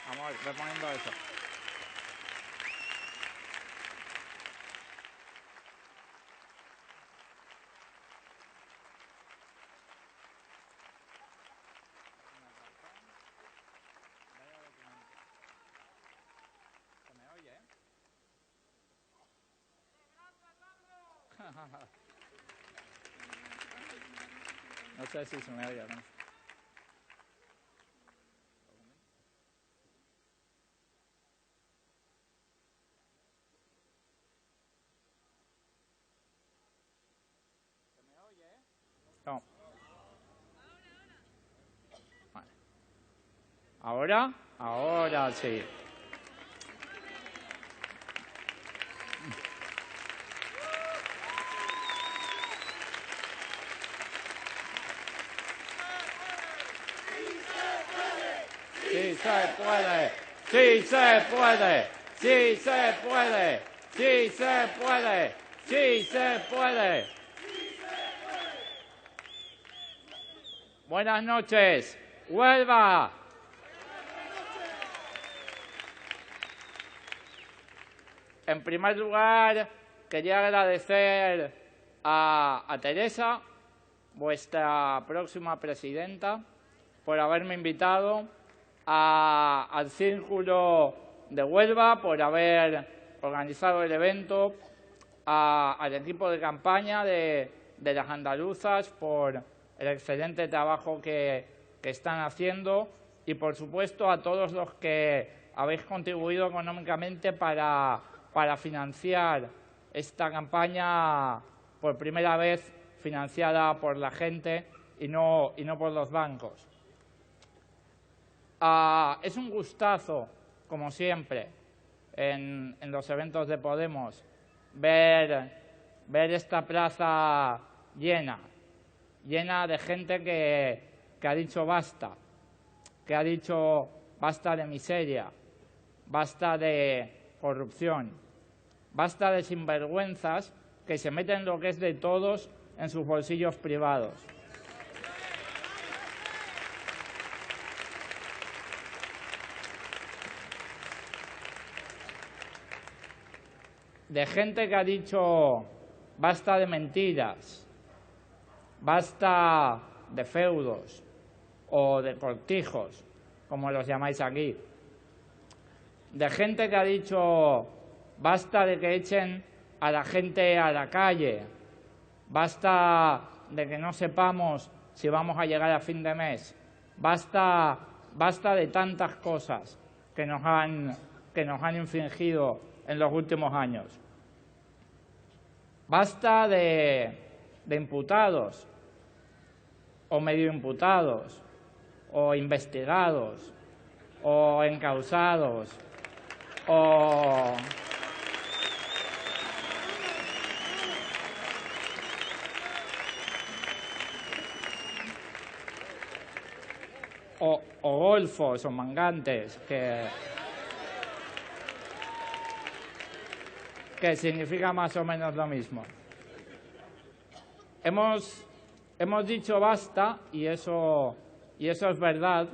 Vamos a ver, voy poniendo eso. No sé si se me oye, ¿no? No. Vale. Ahora sí. sí se puede, sí se puede, sí se puede, sí se puede, sí se puede. Buenas noches, Huelva. En primer lugar, quería agradecer a Teresa, vuestra próxima presidenta, por haberme invitado, al Círculo de Huelva, por haber organizado el evento, al equipo de campaña de las andaluzas, por el excelente trabajo que están haciendo y, por supuesto, a todos los que habéis contribuido económicamente para financiar esta campaña, por primera vez financiada por la gente y no por los bancos. Es un gustazo, como siempre, en los eventos de Podemos, ver esta plaza llena de gente que ha dicho basta, que ha dicho basta de miseria, basta de corrupción, basta de sinvergüenzas que se meten lo que es de todos en sus bolsillos privados. De gente que ha dicho basta de mentiras, basta de feudos o de cortijos, como los llamáis aquí. De gente que ha dicho basta de que echen a la gente a la calle, basta de que no sepamos si vamos a llegar a fin de mes, basta de tantas cosas que nos han infringido en los últimos años. Basta de imputados o medio imputados o investigados o encausados o golfos o mangantes, que significa más o menos lo mismo. Hemos dicho basta y eso es verdad,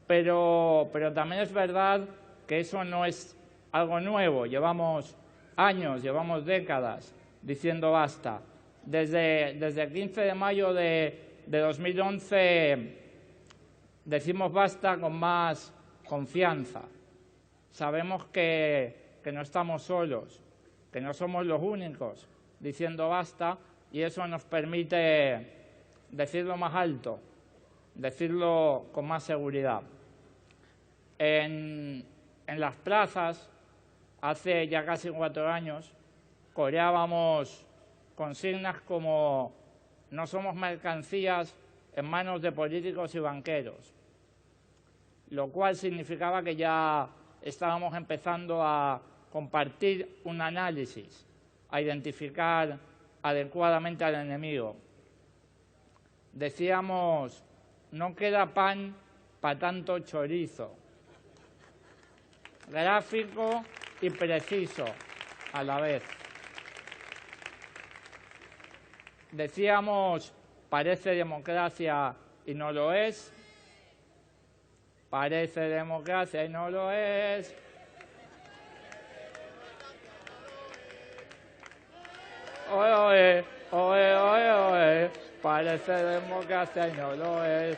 pero también es verdad que eso no es algo nuevo. Llevamos años, llevamos décadas diciendo basta. Desde el 15 de mayo de 2011 decimos basta con más confianza. Sabemos que no estamos solos, que no somos los únicos diciendo basta, y eso nos permite decirlo más alto, decirlo con más seguridad. En las plazas, hace ya casi 4 años, coreábamos consignas como no somos mercancías en manos de políticos y banqueros, lo cual significaba que ya estábamos empezando a compartir un análisis, a identificar adecuadamente al enemigo. Decíamos, no queda pan para tanto chorizo. Gráfico y preciso a la vez. Decíamos, parece democracia y no lo es. Parece democracia y no lo es. Oye, oye, oye, oye, oye. Parece democracia y no lo es.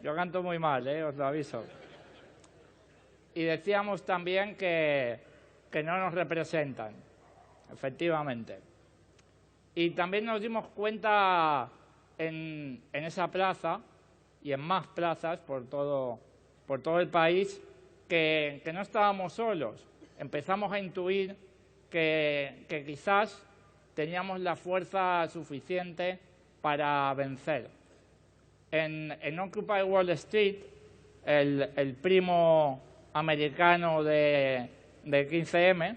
Yo canto muy mal, os lo aviso. Y decíamos también que no nos representan, efectivamente. Y también nos dimos cuenta en esa plaza y en más plazas por todo el país que no estábamos solos. Empezamos a intuir que quizás teníamos la fuerza suficiente para vencer. En Occupy Wall Street, el primo americano de 15M,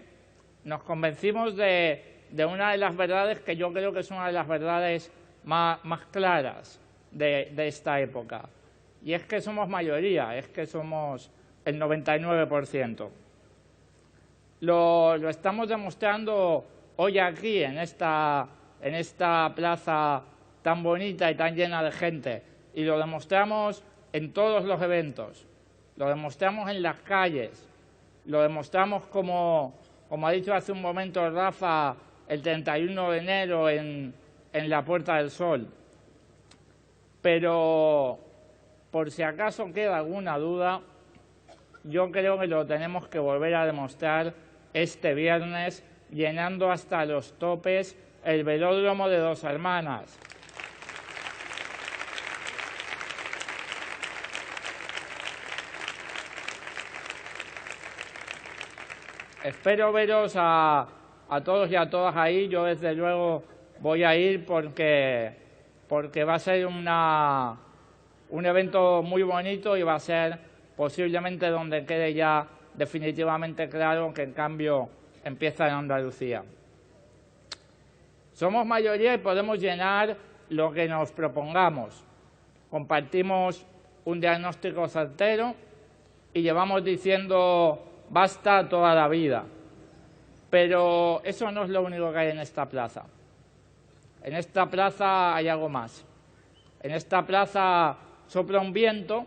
nos convencimos de una de las verdades que yo creo que es una de las verdades más claras de esta época. Y es que somos mayoría, es que somos el 99%. Lo estamos demostrando hoy aquí, en esta plaza tan bonita y tan llena de gente. Y lo demostramos en todos los eventos, lo demostramos en las calles, lo demostramos como ha dicho hace un momento Rafa, el 31 de enero en la Puerta del Sol. Pero, por si acaso queda alguna duda, yo creo que lo tenemos que volver a demostrar este viernes, llenando hasta los topes el velódromo de Dos Hermanas. Espero veros a todos y a todas ahí. Yo, desde luego, voy a ir porque va a ser un evento muy bonito y va a ser posiblemente donde quede ya definitivamente claro que el cambio empieza en Andalucía. Somos mayoría y podemos llenar lo que nos propongamos. Compartimos un diagnóstico certero y llevamos diciendo basta toda la vida. Pero eso no es lo único que hay en esta plaza. En esta plaza hay algo más. En esta plaza sopla un viento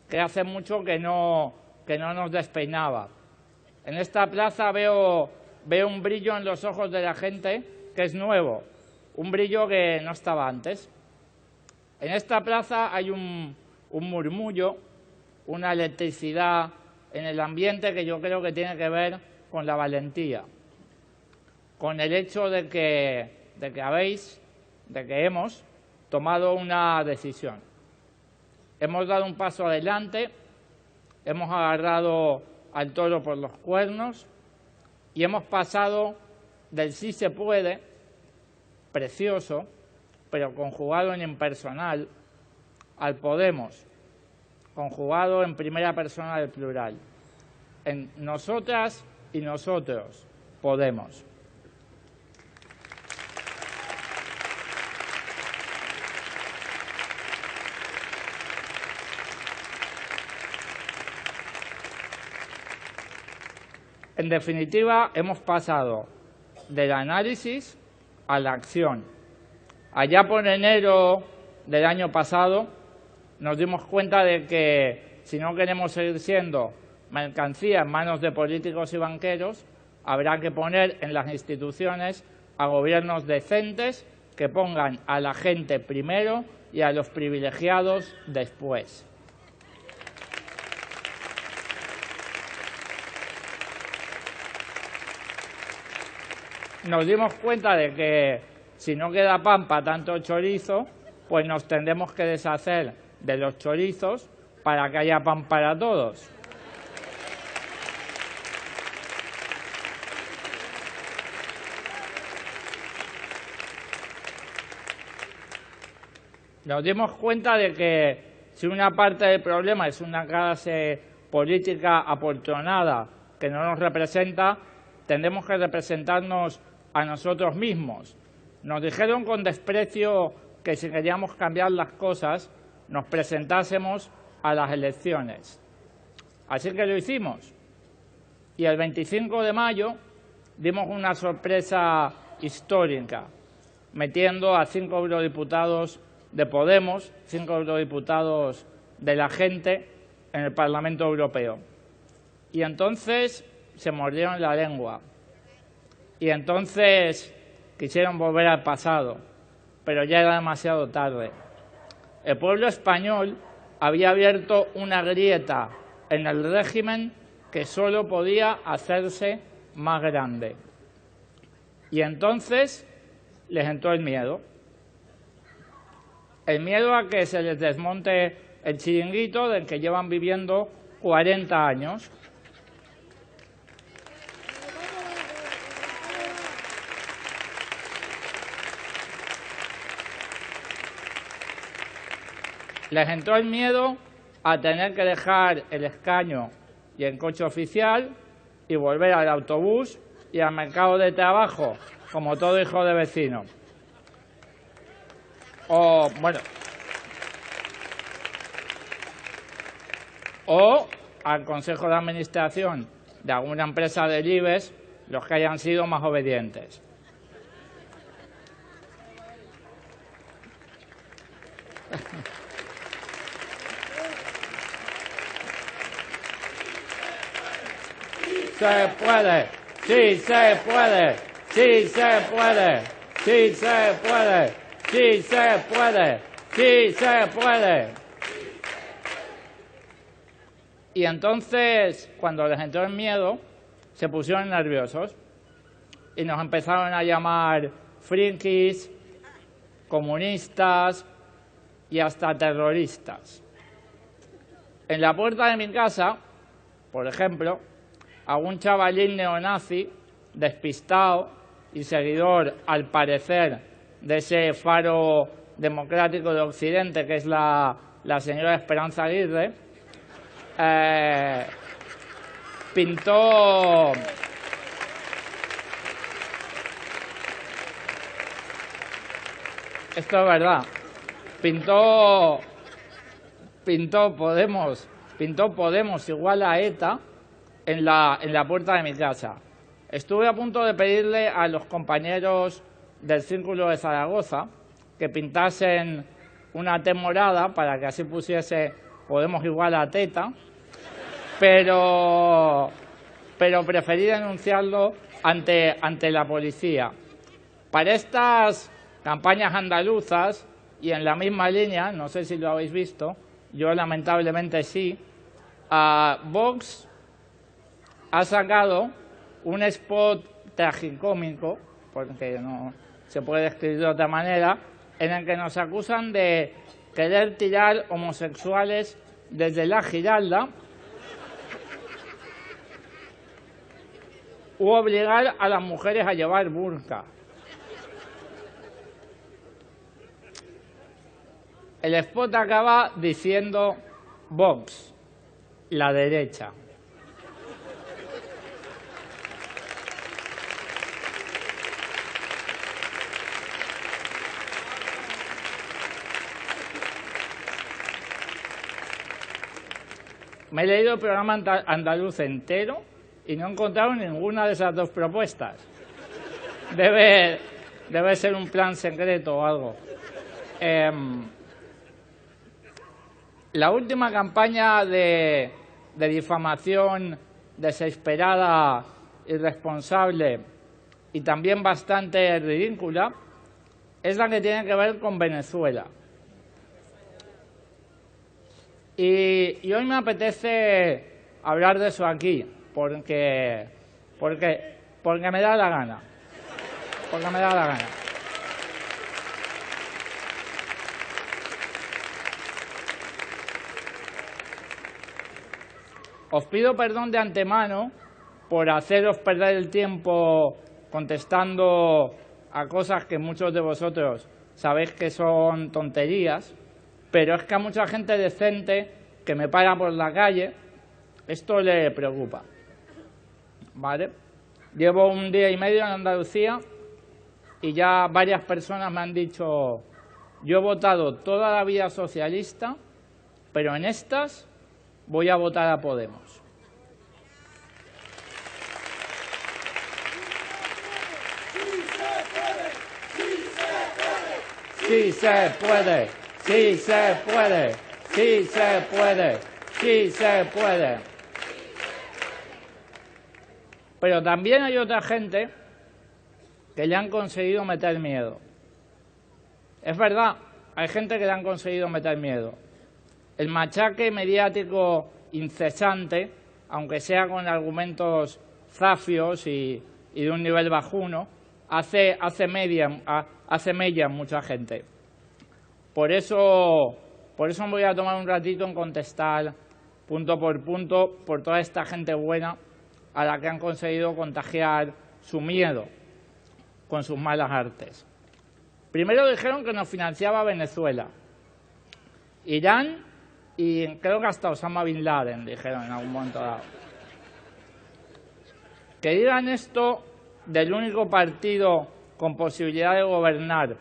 que hace mucho que no nos despeinaba. En esta plaza veo un brillo en los ojos de la gente que es nuevo, un brillo que no estaba antes. En esta plaza hay un murmullo, una electricidad en el ambiente que yo creo que tiene que ver con la valentía, con el hecho de que hemos tomado una decisión. Hemos dado un paso adelante, hemos agarrado al toro por los cuernos y hemos pasado del sí se puede, precioso, pero conjugado en impersonal, al podemos, conjugado en primera persona del plural. En nosotras y nosotros podemos. En definitiva, hemos pasado del análisis a la acción. Allá por enero del año pasado nos dimos cuenta de que si no queremos seguir siendo mercancía en manos de políticos y banqueros, habrá que poner en las instituciones a gobiernos decentes que pongan a la gente primero y a los privilegiados después. Nos dimos cuenta de que si no queda pan para tanto chorizo, pues nos tendremos que deshacer de los chorizos para que haya pan para todos. Nos dimos cuenta de que si una parte del problema es una clase política apoltronada que no nos representa, tendremos que representarnos a nosotros mismos. Nos dijeron con desprecio que si queríamos cambiar las cosas, nos presentásemos a las elecciones. Así que lo hicimos. Y el 25 de mayo dimos una sorpresa histórica, metiendo a 5 eurodiputados de Podemos, 5 eurodiputados de la gente en el Parlamento Europeo. Y entonces se mordieron la lengua. Y entonces quisieron volver al pasado, pero ya era demasiado tarde. El pueblo español había abierto una grieta en el régimen que solo podía hacerse más grande. Y entonces les entró el miedo. El miedo a que se les desmonte el chiringuito del que llevan viviendo 40 años. Les entró el miedo a tener que dejar el escaño y el coche oficial y volver al autobús y al mercado de trabajo, como todo hijo de vecino. o al Consejo de Administración de alguna empresa del IBEX, los que hayan sido más obedientes. Se puede, sí se puede, sí se puede, sí se puede, sí se puede, sí se puede. Y entonces, cuando les entró el miedo, se pusieron nerviosos y nos empezaron a llamar frikis, comunistas y hasta terroristas. En la puerta de mi casa, por ejemplo, algún chavalín neonazi, despistado y seguidor, al parecer, de ese faro democrático de Occidente, que es la señora Esperanza Aguirre, pintó esto es verdad, pintó Podemos igual a ETA en la puerta de mi casa. Estuve a punto de pedirle a los compañeros del Círculo de Zaragoza que pintasen una T morada para que así pusiese Podemos igual a Teta, pero preferí denunciarlo ante la policía. Para estas campañas andaluzas, y en la misma línea, no sé si lo habéis visto, yo lamentablemente sí, Vox ha sacado un spot tragicómico, porque no se puede describir de otra manera, en el que nos acusan de querer tirar homosexuales desde la Giralda u obligar a las mujeres a llevar burka. El spot acaba diciendo Vox, la derecha. Me he leído el programa andaluz entero y no he encontrado ninguna de esas dos propuestas. Debe ser un plan secreto o algo. La última campaña de difamación desesperada, irresponsable y también bastante ridícula es la que tiene que ver con Venezuela. Y hoy me apetece hablar de eso aquí, porque me da la gana. Porque me da la gana. Os pido perdón de antemano por haceros perder el tiempo contestando a cosas que muchos de vosotros sabéis que son tonterías, pero es que a mucha gente decente que me para por la calle esto le preocupa. ¿Vale? Llevo un día y medio en Andalucía y ya varias personas me han dicho: yo he votado toda la vida socialista, pero en estas voy a votar a Podemos. Sí se puede, sí se puede, sí se puede, sí se puede. Pero también hay otra gente que le han conseguido meter miedo. Es verdad, hay gente que le han conseguido meter miedo. El machaque mediático incesante, aunque sea con argumentos zafios y de un nivel bajuno, hace mella mucha gente. Por eso me voy a tomar un ratito en contestar punto por punto por toda esta gente buena a la que han conseguido contagiar su miedo con sus malas artes. Primero dijeron que nos financiaba Venezuela, Irán y creo que hasta Osama Bin Laden, dijeron en algún momento dado. Que digan esto del único partido con posibilidad de gobernar,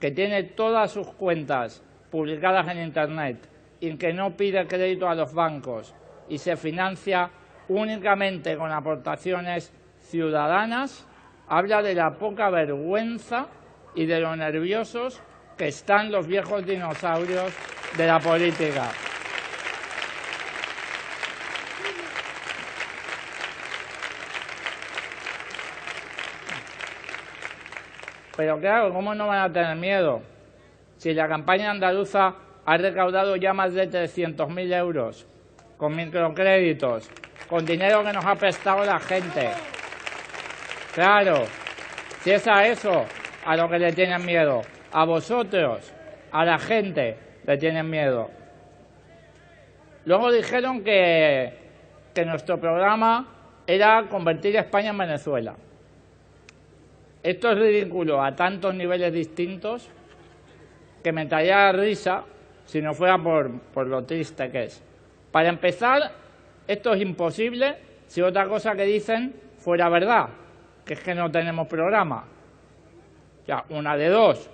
que tiene todas sus cuentas publicadas en Internet y que no pide crédito a los bancos y se financia únicamente con aportaciones ciudadanas, habla de la poca vergüenza y de lo nerviosos que están los viejos dinosaurios de la política. Pero claro, ¿cómo no van a tener miedo? Si la campaña andaluza ha recaudado ya más de 300.000 euros con microcréditos, con dinero que nos ha prestado la gente. Claro, si es a eso a lo que le tienen miedo, a vosotros, a la gente le tienen miedo. Luego dijeron que nuestro programa era convertir a España en Venezuela. Esto es ridículo a tantos niveles distintos que me traía risa si no fuera por lo triste que es. Para empezar, esto es imposible si otra cosa que dicen fuera verdad, que es que no tenemos programa. Ya, una de dos,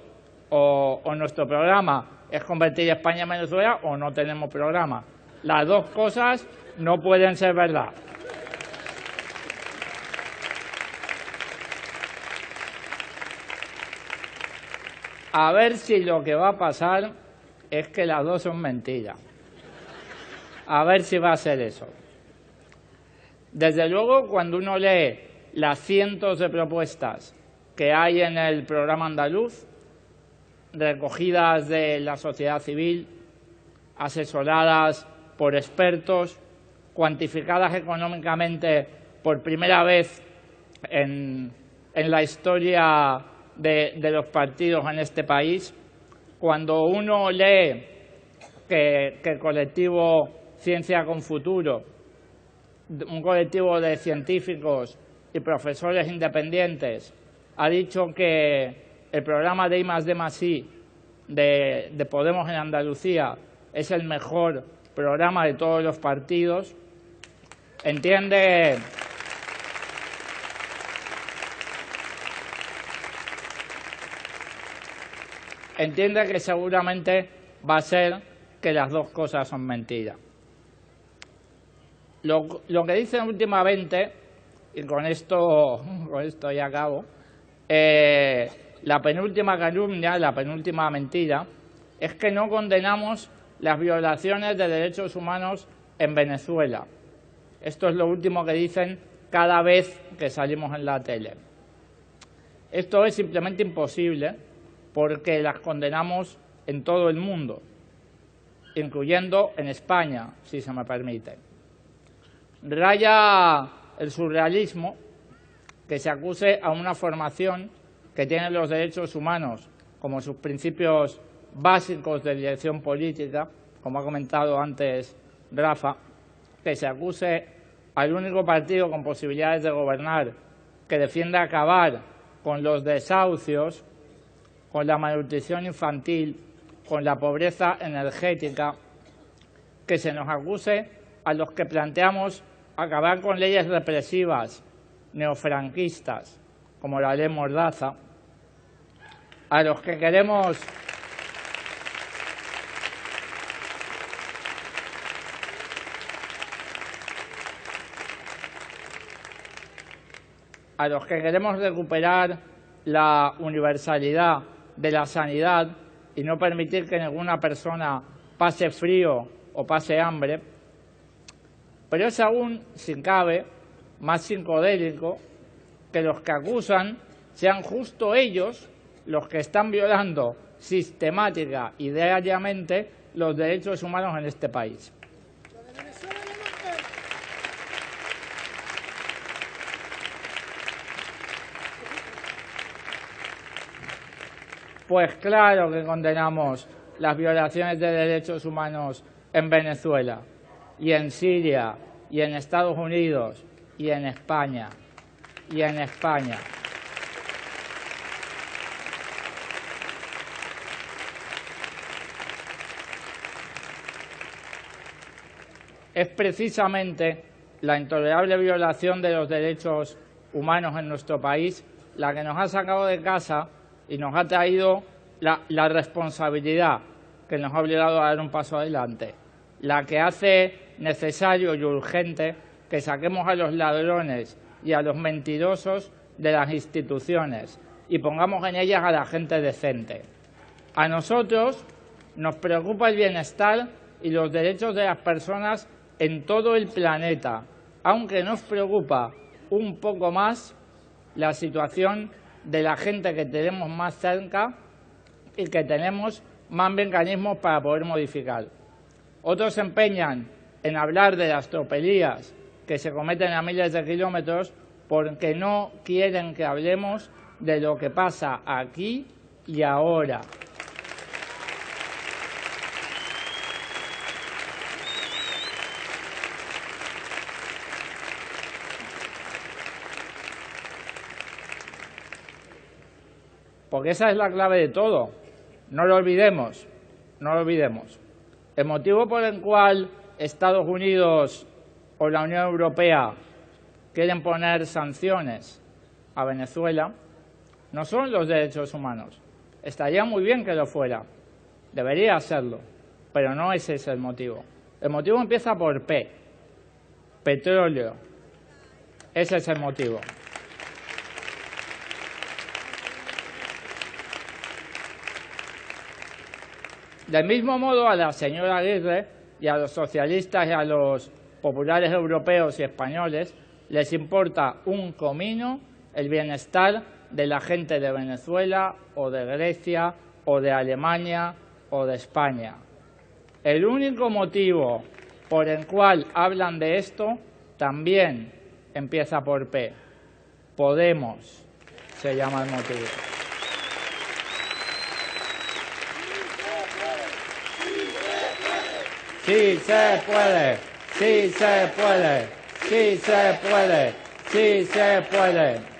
o nuestro programa es convertir a España en Venezuela o no tenemos programa. Las dos cosas no pueden ser verdad. A ver si lo que va a pasar es que las dos son mentiras. A ver si va a ser eso. Desde luego, cuando uno lee las cientos de propuestas que hay en el programa andaluz, recogidas de la sociedad civil, asesoradas por expertos, cuantificadas económicamente por primera vez en la historia de los partidos en este país, cuando uno lee que el colectivo Ciencia con Futuro, un colectivo de científicos y profesores independientes, ha dicho que el programa de I+D+I de Podemos en Andalucía es el mejor programa de todos los partidos, entiende que seguramente va a ser que las dos cosas son mentiras. Lo que dicen últimamente, y con esto ya acabo, la penúltima calumnia, la penúltima mentira, es que no condenamos las violaciones de derechos humanos en Venezuela. Esto es lo último que dicen cada vez que salimos en la tele. Esto es simplemente imposible porque las condenamos en todo el mundo, incluyendo en España, si se me permite. Raya el surrealismo que se acuse a una formación que tiene los derechos humanos como sus principios básicos de dirección política, como ha comentado antes Rafa, que se acuse al único partido con posibilidades de gobernar que defiende acabar con los desahucios, con la malnutrición infantil, con la pobreza energética, que se nos acuse a los que planteamos acabar con leyes represivas neofranquistas, como la ley Mordaza, a los que queremos recuperar la universalidad de la sanidad y no permitir que ninguna persona pase frío o pase hambre, pero es aún, si cabe, más psicodélico que los que acusan sean justo ellos los que están violando sistemática y diariamente los derechos humanos en este país. Pues claro que condenamos las violaciones de derechos humanos en Venezuela, y en Siria, y en Estados Unidos, y en España, y en España. Es precisamente la intolerable violación de los derechos humanos en nuestro país la que nos ha sacado de casa y nos ha traído la responsabilidad que nos ha obligado a dar un paso adelante. la que hace necesario y urgente que saquemos a los ladrones y a los mentirosos de las instituciones y pongamos en ellas a la gente decente. A nosotros nos preocupa el bienestar y los derechos de las personas en todo el planeta, aunque nos preocupa un poco más la situación de la gente que tenemos más cerca y que tenemos más mecanismos para poder modificar. Otros se empeñan en hablar de las tropelías que se cometen a miles de kilómetros porque no quieren que hablemos de lo que pasa aquí y ahora. Porque esa es la clave de todo. No lo olvidemos, no lo olvidemos. El motivo por el cual Estados Unidos o la Unión Europea quieren poner sanciones a Venezuela no son los derechos humanos. Estaría muy bien que lo fuera, debería serlo, pero no ese es el motivo. El motivo empieza por P, petróleo. Ese es el motivo. Del mismo modo, a la señora Aguirre y a los socialistas y a los populares europeos y españoles les importa un comino el bienestar de la gente de Venezuela o de Grecia o de Alemania o de España. El único motivo por el cual hablan de esto también empieza por P. Podemos se llama el motivo. Sí se puede, sí se puede, sí se puede, sí se puede.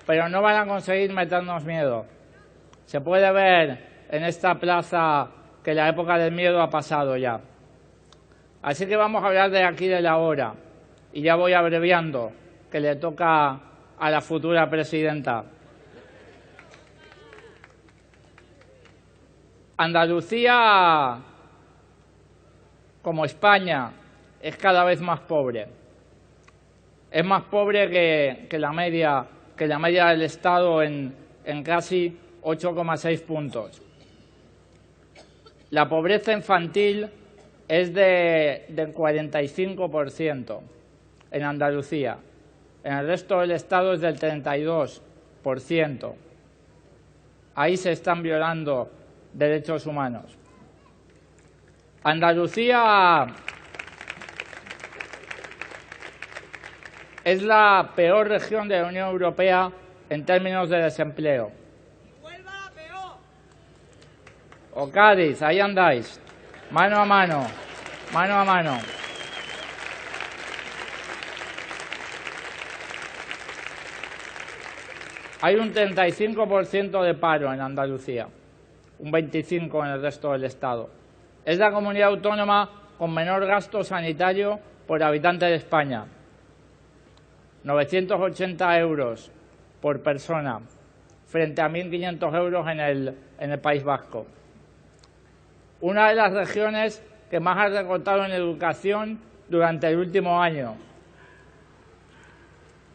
Pero no van a conseguir meternos miedo. Se puede ver en esta plaza que la época del miedo ha pasado ya. Así que vamos a hablar de aquí de la hora. Y ya voy abreviando, que le toca a la futura presidenta. Andalucía, como España, es cada vez más pobre. Es más pobre que la media del Estado en casi 8,6 puntos. La pobreza infantil es del 45% en Andalucía. En el resto del Estado es del 32%. Ahí se están violando derechos humanos. Andalucía es la peor región de la Unión Europea en términos de desempleo. ¡Huelva peor! O Cádiz, ahí andáis, mano a mano, mano a mano. Hay un 35% de paro en Andalucía, un 25% en el resto del Estado. Es la comunidad autónoma con menor gasto sanitario por habitante de España. 980 euros por persona, frente a 1.500 euros en el País Vasco. Una de las regiones que más ha recortado en educación durante el último año.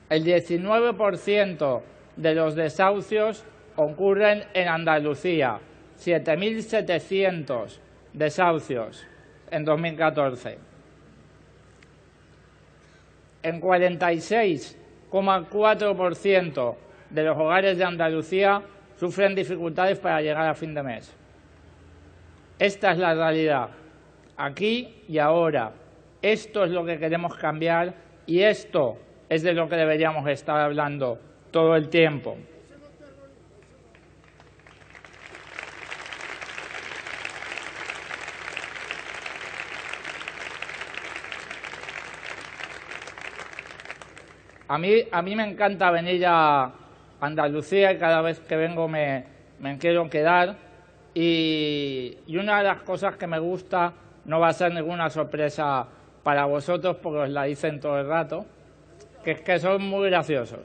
El 19% de los desahucios ocurren en Andalucía, 7.700 desahucios en 2014. En 46,4% de los hogares de Andalucía sufren dificultades para llegar a fin de mes. Esta es la realidad, aquí y ahora. Esto es lo que queremos cambiar y esto es de lo que deberíamos estar hablando todo el tiempo. A mí me encanta venir a Andalucía y cada vez que vengo me quiero quedar. Y una de las cosas que me gusta, no va a ser ninguna sorpresa para vosotros porque os la dicen todo el rato, que es que son muy graciosos.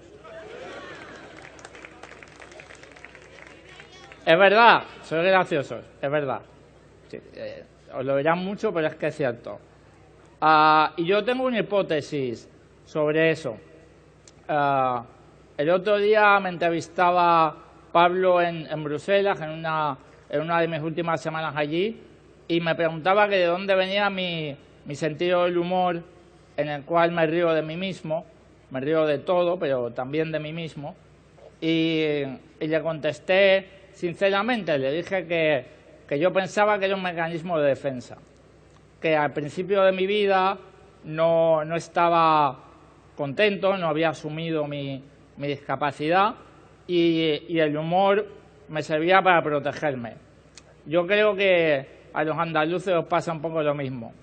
Es verdad, sois graciosos, es verdad. Sí, os lo dirán mucho, pero es que es cierto. Y yo tengo una hipótesis sobre eso. El otro día me entrevistaba Pablo en Bruselas, en una de mis últimas semanas allí, y me preguntaba que de dónde venía mi sentido del humor, en el cual me río de mí mismo, me río de todo, pero también de mí mismo, y le contesté sinceramente, le dije que yo pensaba que era un mecanismo de defensa, que al principio de mi vida no estaba contento, no había asumido mi discapacidad y el humor me servía para protegerme. Yo creo que a los andaluces os pasa un poco lo mismo.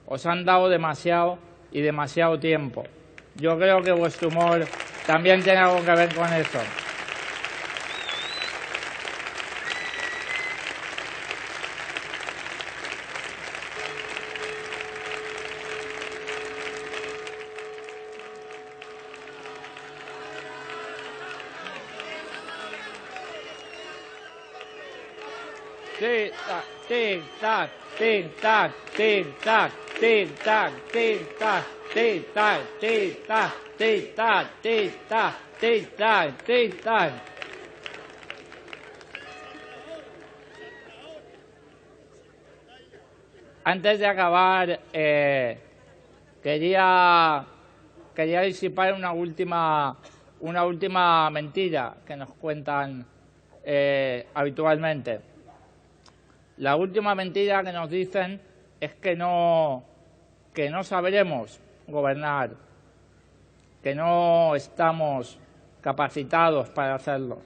Os han dado demasiado y demasiado tiempo. Yo creo que vuestro humor también tiene algo que ver con eso. Tic-tac, tic-tac, tic-tac, tic-tac, tic-tac, tic-tac, tic-tac, tic-tac, tic-tac, tic-tac, tic-tac. Antes de acabar, quería disipar una última mentira que nos cuentan habitualmente. La última mentira que nos dicen es que no sabremos gobernar, que no estamos capacitados para hacerlo,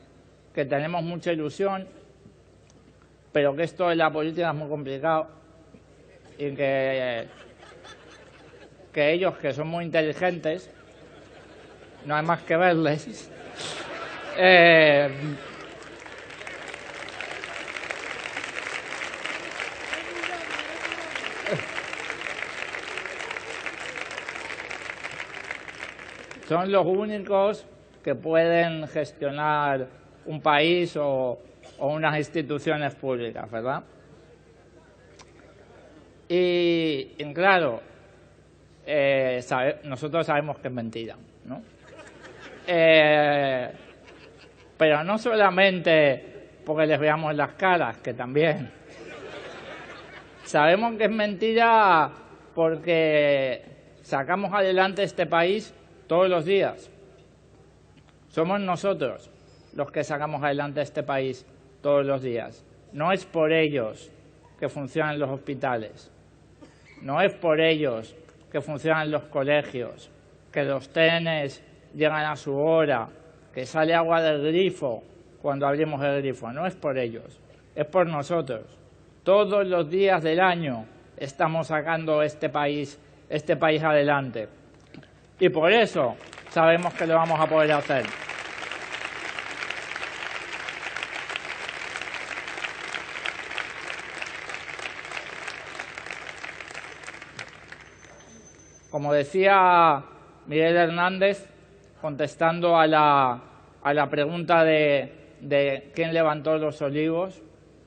que tenemos mucha ilusión, pero que esto de la política es muy complicado y que ellos, que son muy inteligentes, no hay más que verles, son los únicos que pueden gestionar un país o unas instituciones públicas, ¿verdad? Y claro, nosotros sabemos que es mentira, ¿no? Pero no solamente porque les veamos las caras, que también. Sabemos que es mentira porque sacamos adelante este país todos los días. Somos nosotros los que sacamos adelante este país todos los días. No es por ellos que funcionan los hospitales. No es por ellos que funcionan los colegios, que los trenes llegan a su hora, que sale agua del grifo cuando abrimos el grifo. No es por ellos, es por nosotros. Todos los días del año estamos sacando este país adelante. Y por eso sabemos que lo vamos a poder hacer. Como decía Miguel Hernández, contestando a la pregunta de quién levantó los olivos,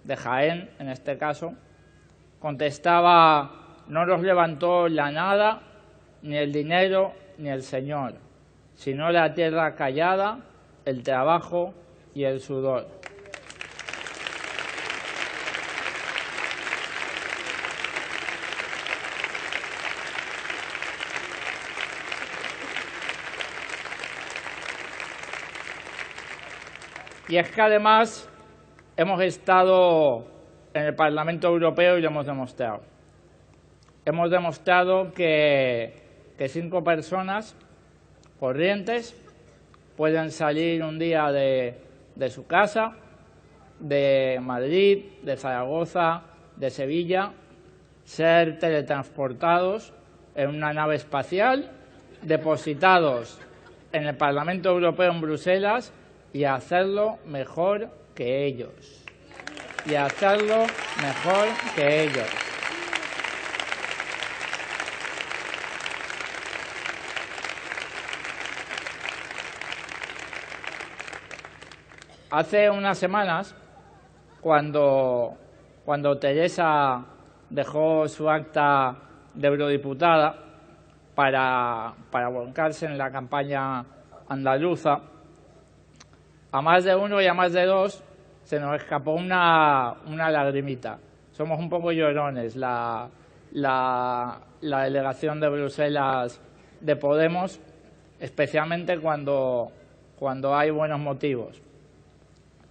de Jaén en este caso, contestaba: no los levantó la nada, ni el dinero, ni el Señor, sino la tierra callada, el trabajo y el sudor. Y es que además hemos estado en el Parlamento Europeo y lo hemos demostrado. Hemos demostrado que 5 personas corrientes pueden salir un día de su casa, de Madrid, de Zaragoza, de Sevilla, ser teletransportados en una nave espacial, depositados en el Parlamento Europeo en Bruselas y hacerlo mejor que ellos. Y hacerlo mejor que ellos. Hace unas semanas, cuando cuando Teresa dejó su acta de eurodiputada para volcarse en la campaña andaluza, a más de uno y a más de dos se nos escapó una lagrimita. Somos un poco llorones, la delegación de Bruselas de Podemos, especialmente cuando hay buenos motivos.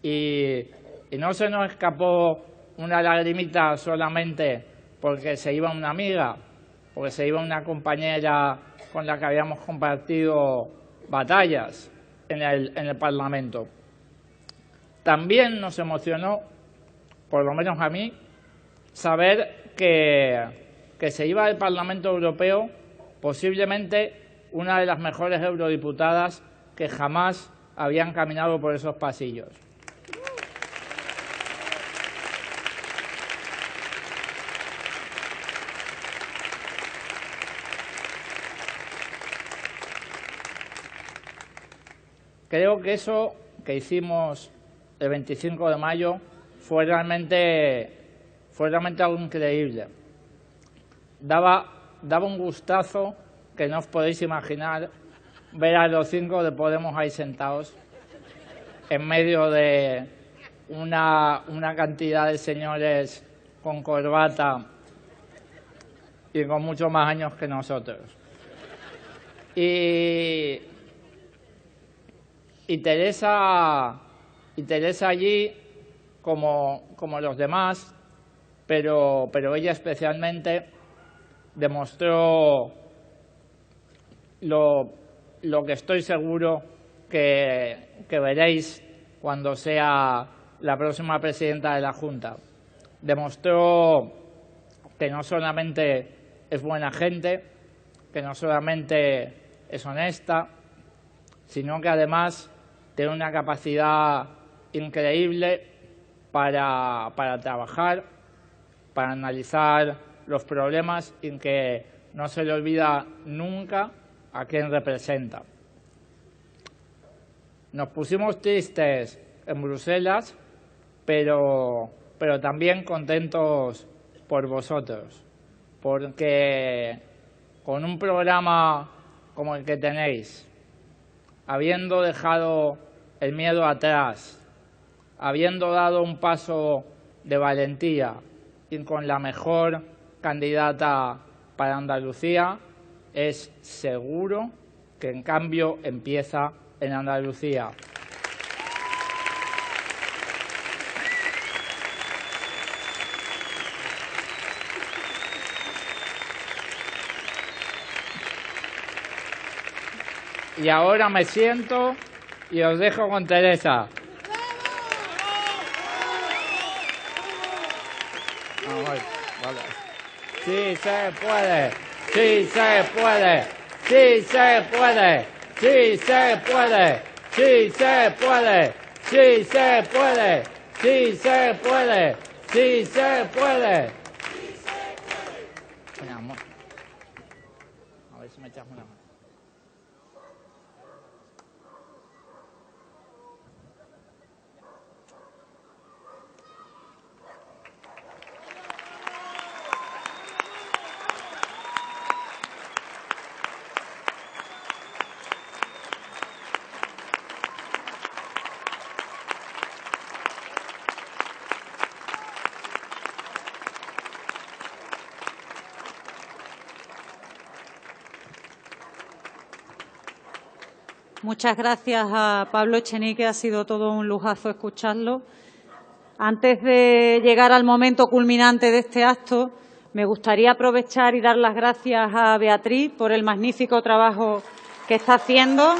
Y no se nos escapó una lagrimita solamente porque se iba una amiga, porque se iba una compañera con la que habíamos compartido batallas en el Parlamento. También nos emocionó, por lo menos a mí, saber que se iba del Parlamento Europeo posiblemente una de las mejores eurodiputadas que jamás habían caminado por esos pasillos. Creo que eso que hicimos el 25 de mayo fue realmente algo increíble. Daba un gustazo que no os podéis imaginar ver a los 5 de Podemos ahí sentados en medio de una cantidad de señores con corbata y con muchos más años que nosotros. Y Teresa allí, como los demás, pero ella especialmente, demostró lo que estoy seguro que veréis cuando sea la próxima presidenta de la Junta. Demostró que no solamente es buena gente, que no solamente es honesta, sino que además tiene una capacidad increíble para trabajar, para analizar los problemas y que no se le olvida nunca a quién representa. Nos pusimos tristes en Bruselas, pero también contentos por vosotros, porque con un programa como el que tenéis, habiendo dejado el miedo atrás, habiendo dado un paso de valentía y con la mejor candidata para Andalucía, es seguro que en cambio empieza en Andalucía. Y ahora me siento y os dejo con Teresa. Vale. Sí se puede, sí se puede, sí se puede, sí se puede, sí se puede, sí se puede, sí se puede, sí se puede. Venga, amor. A ver si me echas una mano. Muchas gracias a Pablo Echenique, ha sido todo un lujazo escucharlo. Antes de llegar al momento culminante de este acto, me gustaría aprovechar y dar las gracias a Beatriz por el magnífico trabajo que está haciendo.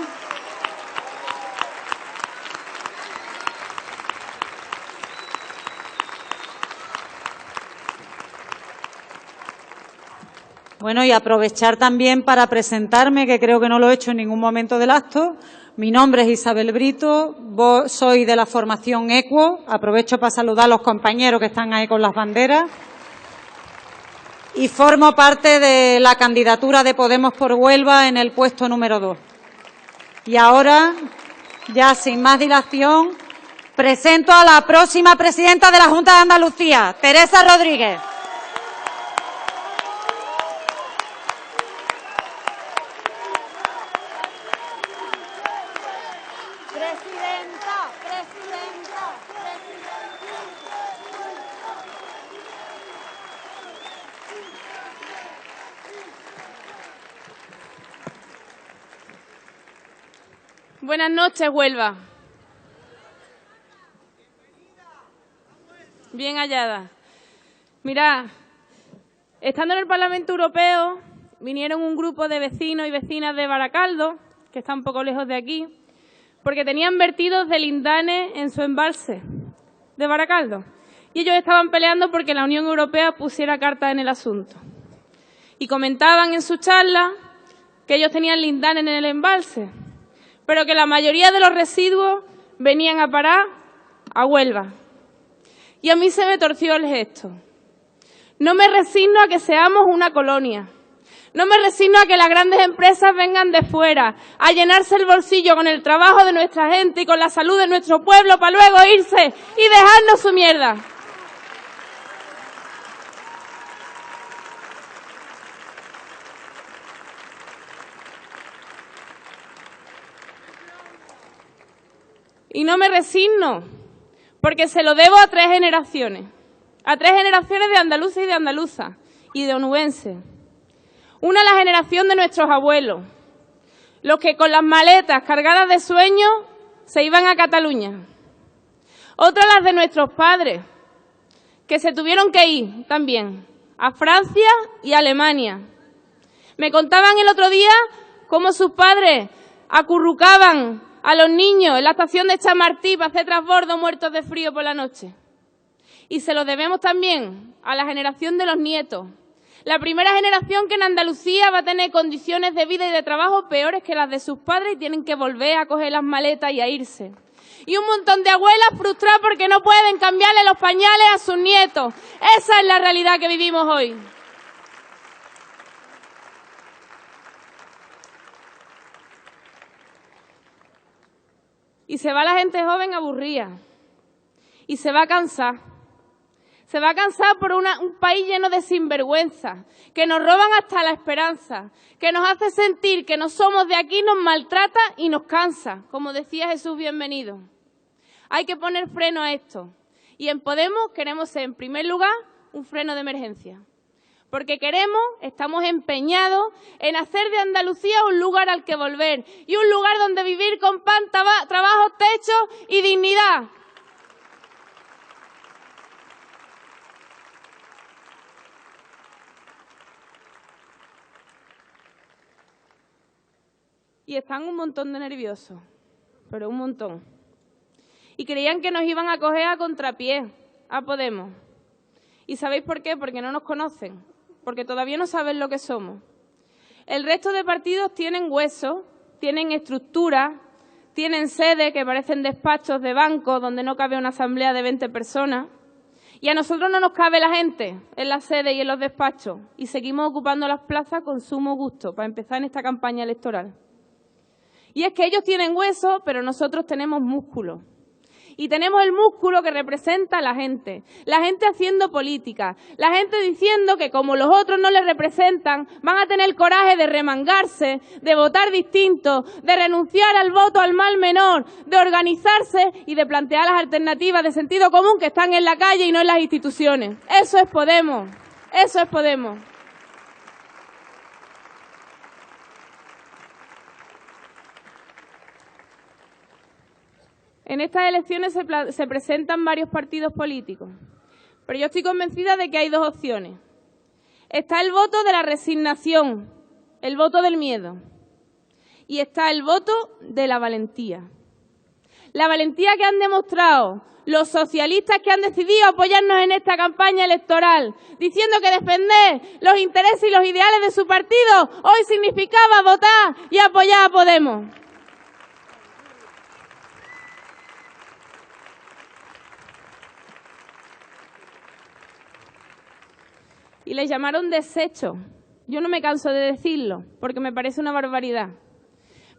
Bueno, y aprovechar también para presentarme, que creo que no lo he hecho en ningún momento del acto. Mi nombre es Isabel Brito, soy de la formación EQUO. Aprovecho para saludar a los compañeros que están ahí con las banderas. Y formo parte de la candidatura de Podemos por Huelva en el puesto número 2. Y ahora, ya sin más dilación, Presento a la próxima presidenta de la Junta de Andalucía, Teresa Rodríguez. Buenas noches, Huelva. Bien hallada. Mirad, estando en el Parlamento Europeo, vinieron un grupo de vecinos y vecinas de Baracaldo, que está un poco lejos de aquí, porque tenían vertidos de lindanes en su embalse de Baracaldo. Y ellos estaban peleando porque la Unión Europea pusiera cartas en el asunto. Y comentaban en su charla que ellos tenían lindanes en el embalse, pero que la mayoría de los residuos venían a parar a Huelva. Y a mí se me torció el gesto. No me resigno a que seamos una colonia. No me resigno a que las grandes empresas vengan de fuera, a llenarse el bolsillo con el trabajo de nuestra gente y con la salud de nuestro pueblo para luego irse y dejarnos su mierda. Y no me resigno, porque se lo debo a 3 generaciones. A 3 generaciones de andaluces y de andaluzas y de onubenses. Una, la generación de nuestros abuelos, los que con las maletas cargadas de sueños se iban a Cataluña. Otra, las de nuestros padres, que se tuvieron que ir también a Francia y a Alemania. Me contaban el otro día cómo sus padres acurrucaban a los niños en la estación de Chamartí para hacer transbordo muertos de frío por la noche. Y se lo debemos también a la generación de los nietos. La primera generación que en Andalucía va a tener condiciones de vida y de trabajo peores que las de sus padres y tienen que volver a coger las maletas y a irse. Y un montón de abuelas frustradas porque no pueden cambiarle los pañales a sus nietos. Esa es la realidad que vivimos hoy. Y se va la gente joven aburrida. Y se va a cansar. Se va a cansar por un país lleno de sinvergüenza, que nos roban hasta la esperanza, que nos hace sentir que no somos de aquí, nos maltrata y nos cansa, como decía Jesús Bienvenido. Hay que poner freno a esto. Y en Podemos queremos ser, en primer lugar, un freno de emergencia. Porque estamos empeñados en hacer de Andalucía un lugar al que volver y un lugar donde vivir con pan, trabajo, techo y dignidad. Y están un montón de nerviosos, pero un montón. Y creían que nos iban a coger a contrapié, a Podemos. ¿Y sabéis por qué? Porque no nos conocen, porque todavía no saben lo que somos. El resto de partidos tienen huesos, tienen estructura, tienen sedes que parecen despachos de banco donde no cabe una asamblea de 20 personas. Y a nosotros no nos cabe la gente en las sedes y en los despachos. Y seguimos ocupando las plazas con sumo gusto para empezar en esta campaña electoral. Y es que ellos tienen huesos, pero nosotros tenemos músculo. Y tenemos el músculo que representa a la gente haciendo política, la gente diciendo que como los otros no les representan, van a tener el coraje de remangarse, de votar distinto, de renunciar al voto al mal menor, de organizarse y de plantear las alternativas de sentido común que están en la calle y no en las instituciones. Eso es Podemos, eso es Podemos. En estas elecciones se presentan varios partidos políticos, pero yo estoy convencida de que hay 2 opciones. Está el voto de la resignación, el voto del miedo, y está el voto de la valentía. La valentía que han demostrado los socialistas que han decidido apoyarnos en esta campaña electoral, diciendo que defender los intereses y los ideales de su partido hoy significaba votar y apoyar a Podemos. Y les llamaron desecho. Yo no me canso de decirlo, porque me parece una barbaridad.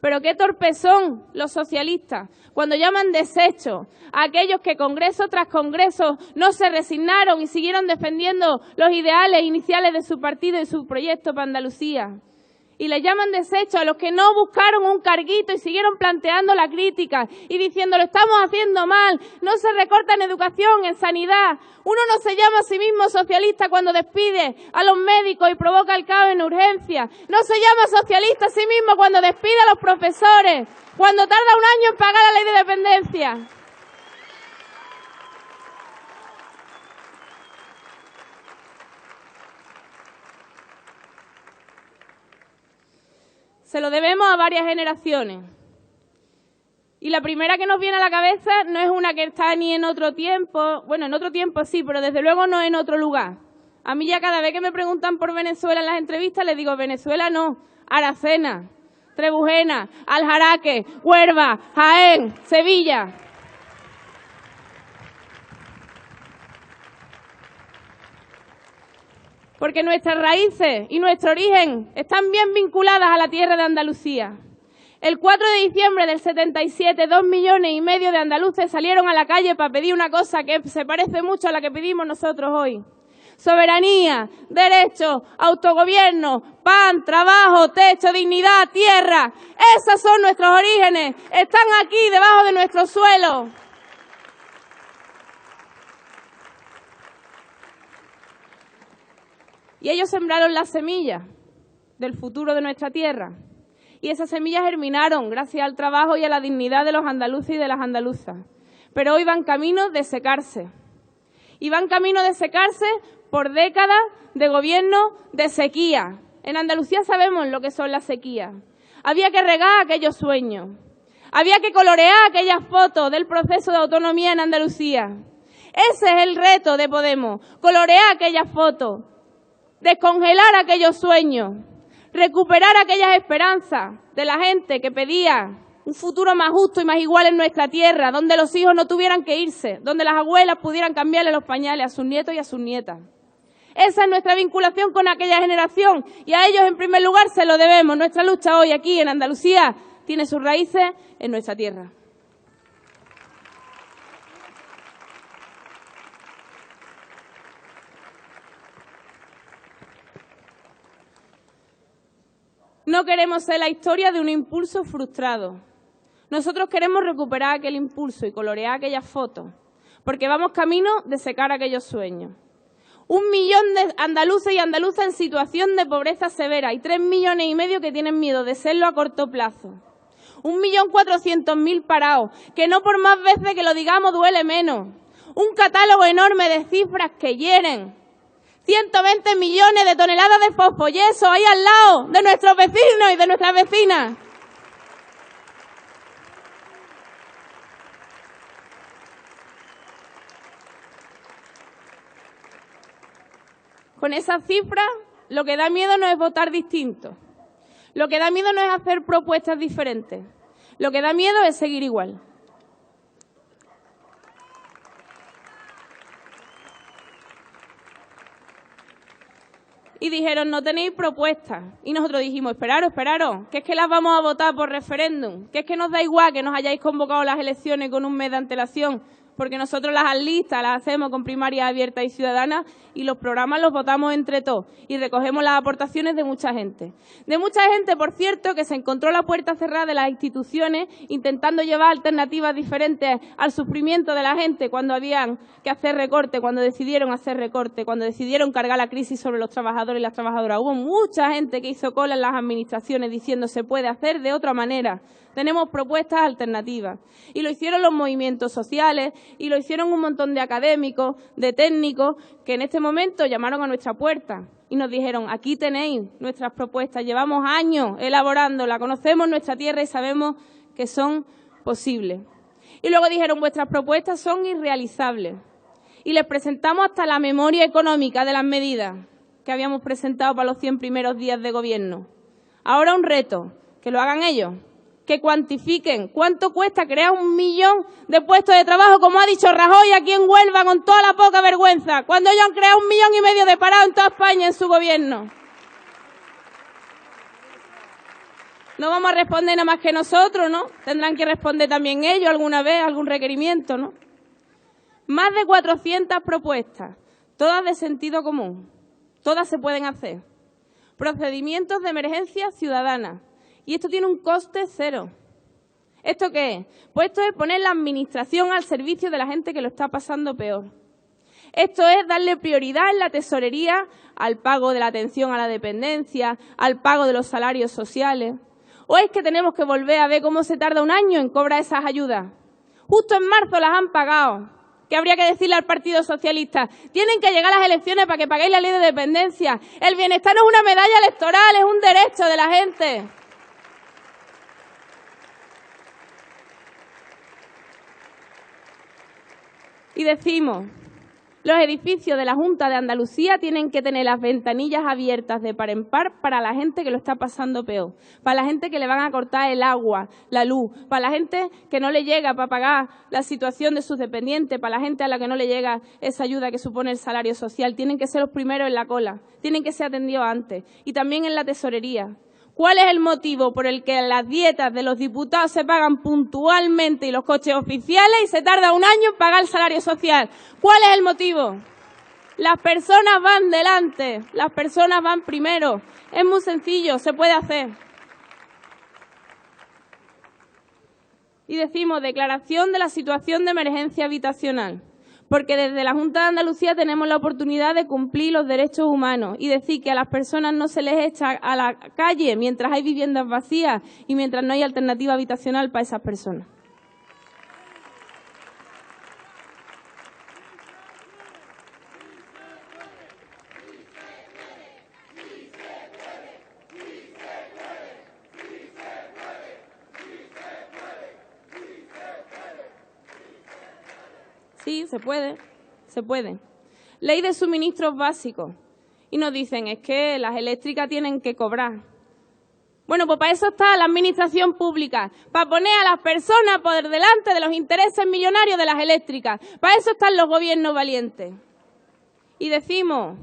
Pero qué torpes son los socialistas cuando llaman desecho a aquellos que congreso tras congreso no se resignaron y siguieron defendiendo los ideales iniciales de su partido y su proyecto para Andalucía. Y le llaman desecho a los que no buscaron un carguito y siguieron planteando la crítica y diciendo lo estamos haciendo mal, no se recorta en educación, en sanidad. Uno no se llama a sí mismo socialista cuando despide a los médicos y provoca el caos en urgencia. No se llama socialista a sí mismo cuando despide a los profesores, cuando tarda un año en pagar la ley de dependencia. Se lo debemos a varias generaciones. Y la primera que nos viene a la cabeza no es una que está ni en otro tiempo, bueno, en otro tiempo sí, pero desde luego no en otro lugar. A mí ya cada vez que me preguntan por Venezuela en las entrevistas les digo Venezuela no, Aracena, Trebujena, Aljaraque, Huelva, Jaén, Sevilla. Porque nuestras raíces y nuestro origen están bien vinculadas a la tierra de Andalucía. El 4 de diciembre del 77, 2,5 millones de andaluces salieron a la calle para pedir una cosa que se parece mucho a la que pedimos nosotros hoy. Soberanía, derechos, autogobierno, pan, trabajo, techo, dignidad, tierra. Esos son nuestros orígenes. Están aquí, debajo de nuestro suelo. Y ellos sembraron las semillas del futuro de nuestra tierra. Y esas semillas germinaron gracias al trabajo y a la dignidad de los andaluces y de las andaluzas. Pero hoy van camino de secarse. Y van camino de secarse por décadas de gobierno de sequía. En Andalucía sabemos lo que son las sequías. Había que regar aquellos sueños. Había que colorear aquellas fotos del proceso de autonomía en Andalucía. Ese es el reto de Podemos, colorear aquellas fotos. Descongelar aquellos sueños, recuperar aquellas esperanzas de la gente que pedía un futuro más justo y más igual en nuestra tierra, donde los hijos no tuvieran que irse, donde las abuelas pudieran cambiarle los pañales a sus nietos y a sus nietas. Esa es nuestra vinculación con aquella generación y a ellos en primer lugar se lo debemos. Nuestra lucha hoy aquí en Andalucía tiene sus raíces en nuestra tierra. No queremos ser la historia de un impulso frustrado. Nosotros queremos recuperar aquel impulso y colorear aquellas fotos, porque vamos camino de secar aquellos sueños. 1 millón de andaluces y andaluzas en situación de pobreza severa y 3,5 millones que tienen miedo de serlo a corto plazo. 1.400.000 parados, que no por más veces que lo digamos duele menos. Un catálogo enorme de cifras que hieren. 120 millones de toneladas de fosfoyeso ahí al lado de nuestros vecinos y de nuestras vecinas. Con esas cifras, lo que da miedo no es votar distinto. Lo que da miedo no es hacer propuestas diferentes. Lo que da miedo es seguir igual. Y dijeron, no tenéis propuestas. Y nosotros dijimos, esperaros, que es que las vamos a votar por referéndum, que es que nos da igual que nos hayáis convocado las elecciones con un mes de antelación, porque nosotros las listas las hacemos con primarias abiertas y ciudadanas y los programas los votamos entre todos y recogemos las aportaciones de mucha gente. De mucha gente, por cierto, que se encontró la puerta cerrada de las instituciones intentando llevar alternativas diferentes al sufrimiento de la gente cuando habían que hacer recorte, cuando decidieron hacer recorte, cuando decidieron cargar la crisis sobre los trabajadores y las trabajadoras. Hubo mucha gente que hizo cola en las administraciones diciendo se puede hacer de otra manera. Tenemos propuestas alternativas. Y lo hicieron los movimientos sociales y lo hicieron un montón de académicos, de técnicos, que en este momento llamaron a nuestra puerta y nos dijeron, aquí tenéis nuestras propuestas, llevamos años elaborándolas, conocemos nuestra tierra y sabemos que son posibles. Y luego dijeron, vuestras propuestas son irrealizables. Y les presentamos hasta la memoria económica de las medidas que habíamos presentado para los 100 primeros días de gobierno. Ahora un reto, que lo hagan ellos. Que cuantifiquen cuánto cuesta crear 1 millón de puestos de trabajo, como ha dicho Rajoy aquí en Huelva, con toda la poca vergüenza, cuando ellos han creado 1,5 millones de parados en toda España en su gobierno. No vamos a responder nada más que nosotros, ¿no? Tendrán que responder también ellos alguna vez, algún requerimiento, ¿no? Más de 400 propuestas, todas de sentido común. Todas se pueden hacer. Procedimientos de emergencia ciudadana. Y esto tiene un coste cero. ¿Esto qué es? Pues esto es poner la administración al servicio de la gente que lo está pasando peor. Esto es darle prioridad en la tesorería al pago de la atención a la dependencia, al pago de los salarios sociales. ¿O es que tenemos que volver a ver cómo se tarda un año en cobrar esas ayudas? Justo en marzo las han pagado. ¿Qué habría que decirle al Partido Socialista? Tienen que llegar las elecciones para que paguéis la ley de dependencia. El bienestar no es una medalla electoral, es un derecho de la gente. Y decimos, los edificios de la Junta de Andalucía tienen que tener las ventanillas abiertas de par en par para la gente que lo está pasando peor, para la gente que le van a cortar el agua, la luz, para la gente que no le llega para pagar la situación de sus dependientes, para la gente a la que no le llega esa ayuda que supone el salario social. Tienen que ser los primeros en la cola, tienen que ser atendidos antes y también en la tesorería. ¿Cuál es el motivo por el que las dietas de los diputados se pagan puntualmente y los coches oficiales y se tarda un año en pagar el salario social? ¿Cuál es el motivo? Las personas van delante, las personas van primero. Es muy sencillo, se puede hacer. Y decimos declaración de la situación de emergencia habitacional. Porque desde la Junta de Andalucía tenemos la oportunidad de cumplir los derechos humanos y decir que a las personas no se les echa a la calle mientras hay viviendas vacías y mientras no hay alternativa habitacional para esas personas. Sí, se puede, se puede. Ley de suministros básicos. Y nos dicen, es que las eléctricas tienen que cobrar. Bueno, pues para eso está la administración pública, para poner a las personas por delante de los intereses millonarios de las eléctricas. Para eso están los gobiernos valientes. Y decimos,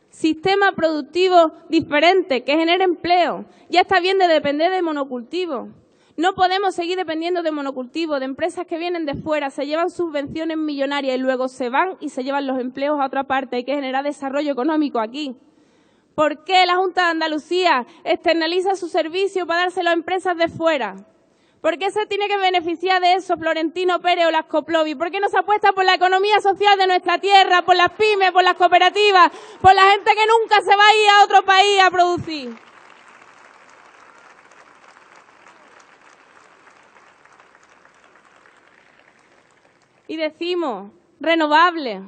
sistema productivo diferente, que genere empleo. Ya está bien de depender de monocultivos. No podemos seguir dependiendo de monocultivos, de empresas que vienen de fuera, se llevan subvenciones millonarias y luego se van y se llevan los empleos a otra parte. Hay que generar desarrollo económico aquí. ¿Por qué la Junta de Andalucía externaliza su servicio para dárselo a empresas de fuera? ¿Por qué se tiene que beneficiar de eso Florentino Pérez o las Coplovi? ¿Por qué no se apuesta por la economía social de nuestra tierra, por las pymes, por las cooperativas, por la gente que nunca se va a ir a otro país a producir? Y decimos, renovables.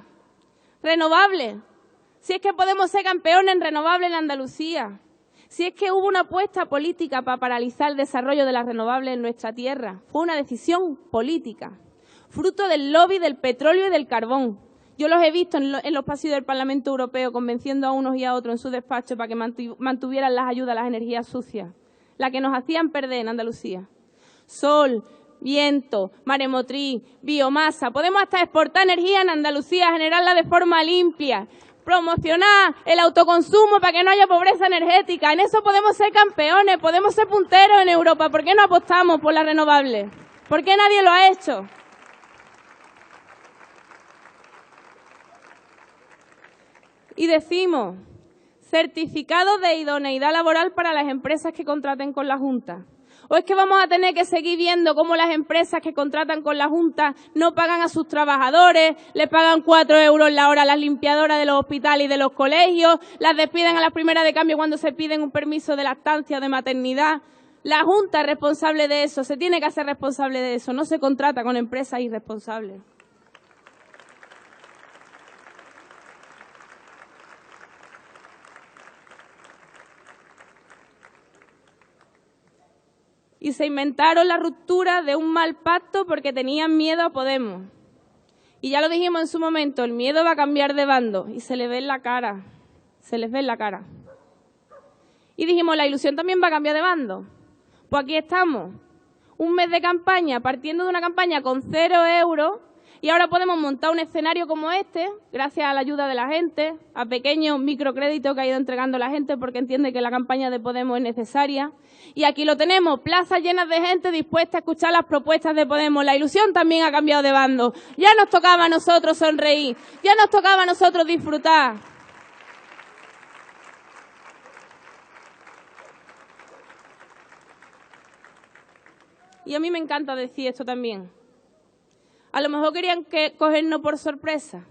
Si es que podemos ser campeones en renovables en Andalucía. Si es que hubo una apuesta política para paralizar el desarrollo de las renovables en nuestra tierra. Fue una decisión política, fruto del lobby del petróleo y del carbón. Yo los he visto en los pasillos del Parlamento Europeo convenciendo a unos y a otros en su despacho para que mantuvieran las ayudas a las energías sucias, las que nos hacían perder en Andalucía. Sol, viento, maremotriz, biomasa. Podemos hasta exportar energía en Andalucía, generarla de forma limpia, promocionar el autoconsumo para que no haya pobreza energética. En eso podemos ser campeones, podemos ser punteros en Europa. ¿Por qué no apostamos por las renovables? ¿Por qué nadie lo ha hecho? Y decimos, certificados de idoneidad laboral para las empresas que contraten con la Junta. ¿O es que vamos a tener que seguir viendo cómo las empresas que contratan con la Junta no pagan a sus trabajadores, les pagan 4 euros la hora a las limpiadoras de los hospitales y de los colegios, las despiden a las primeras de cambio cuando se piden un permiso de lactancia o de maternidad? La Junta es responsable de eso, se tiene que hacer responsable de eso, no se contrata con empresas irresponsables. Y se inventaron la ruptura de un mal pacto porque tenían miedo a Podemos. Y ya lo dijimos en su momento, el miedo va a cambiar de bando y se les ve en la cara, se les ve en la cara. Y dijimos, la ilusión también va a cambiar de bando. Pues aquí estamos, un mes de campaña, partiendo de una campaña con 0 euros, Y ahora podemos montar un escenario como este, gracias a la ayuda de la gente, a pequeños microcréditos que ha ido entregando la gente porque entiende que la campaña de Podemos es necesaria. Y aquí lo tenemos, plazas llenas de gente dispuesta a escuchar las propuestas de Podemos. La ilusión también ha cambiado de bando. Ya nos tocaba a nosotros sonreír, ya nos tocaba a nosotros disfrutar. Y a mí me encanta decir esto también. A lo mejor querían cogernos por sorpresa,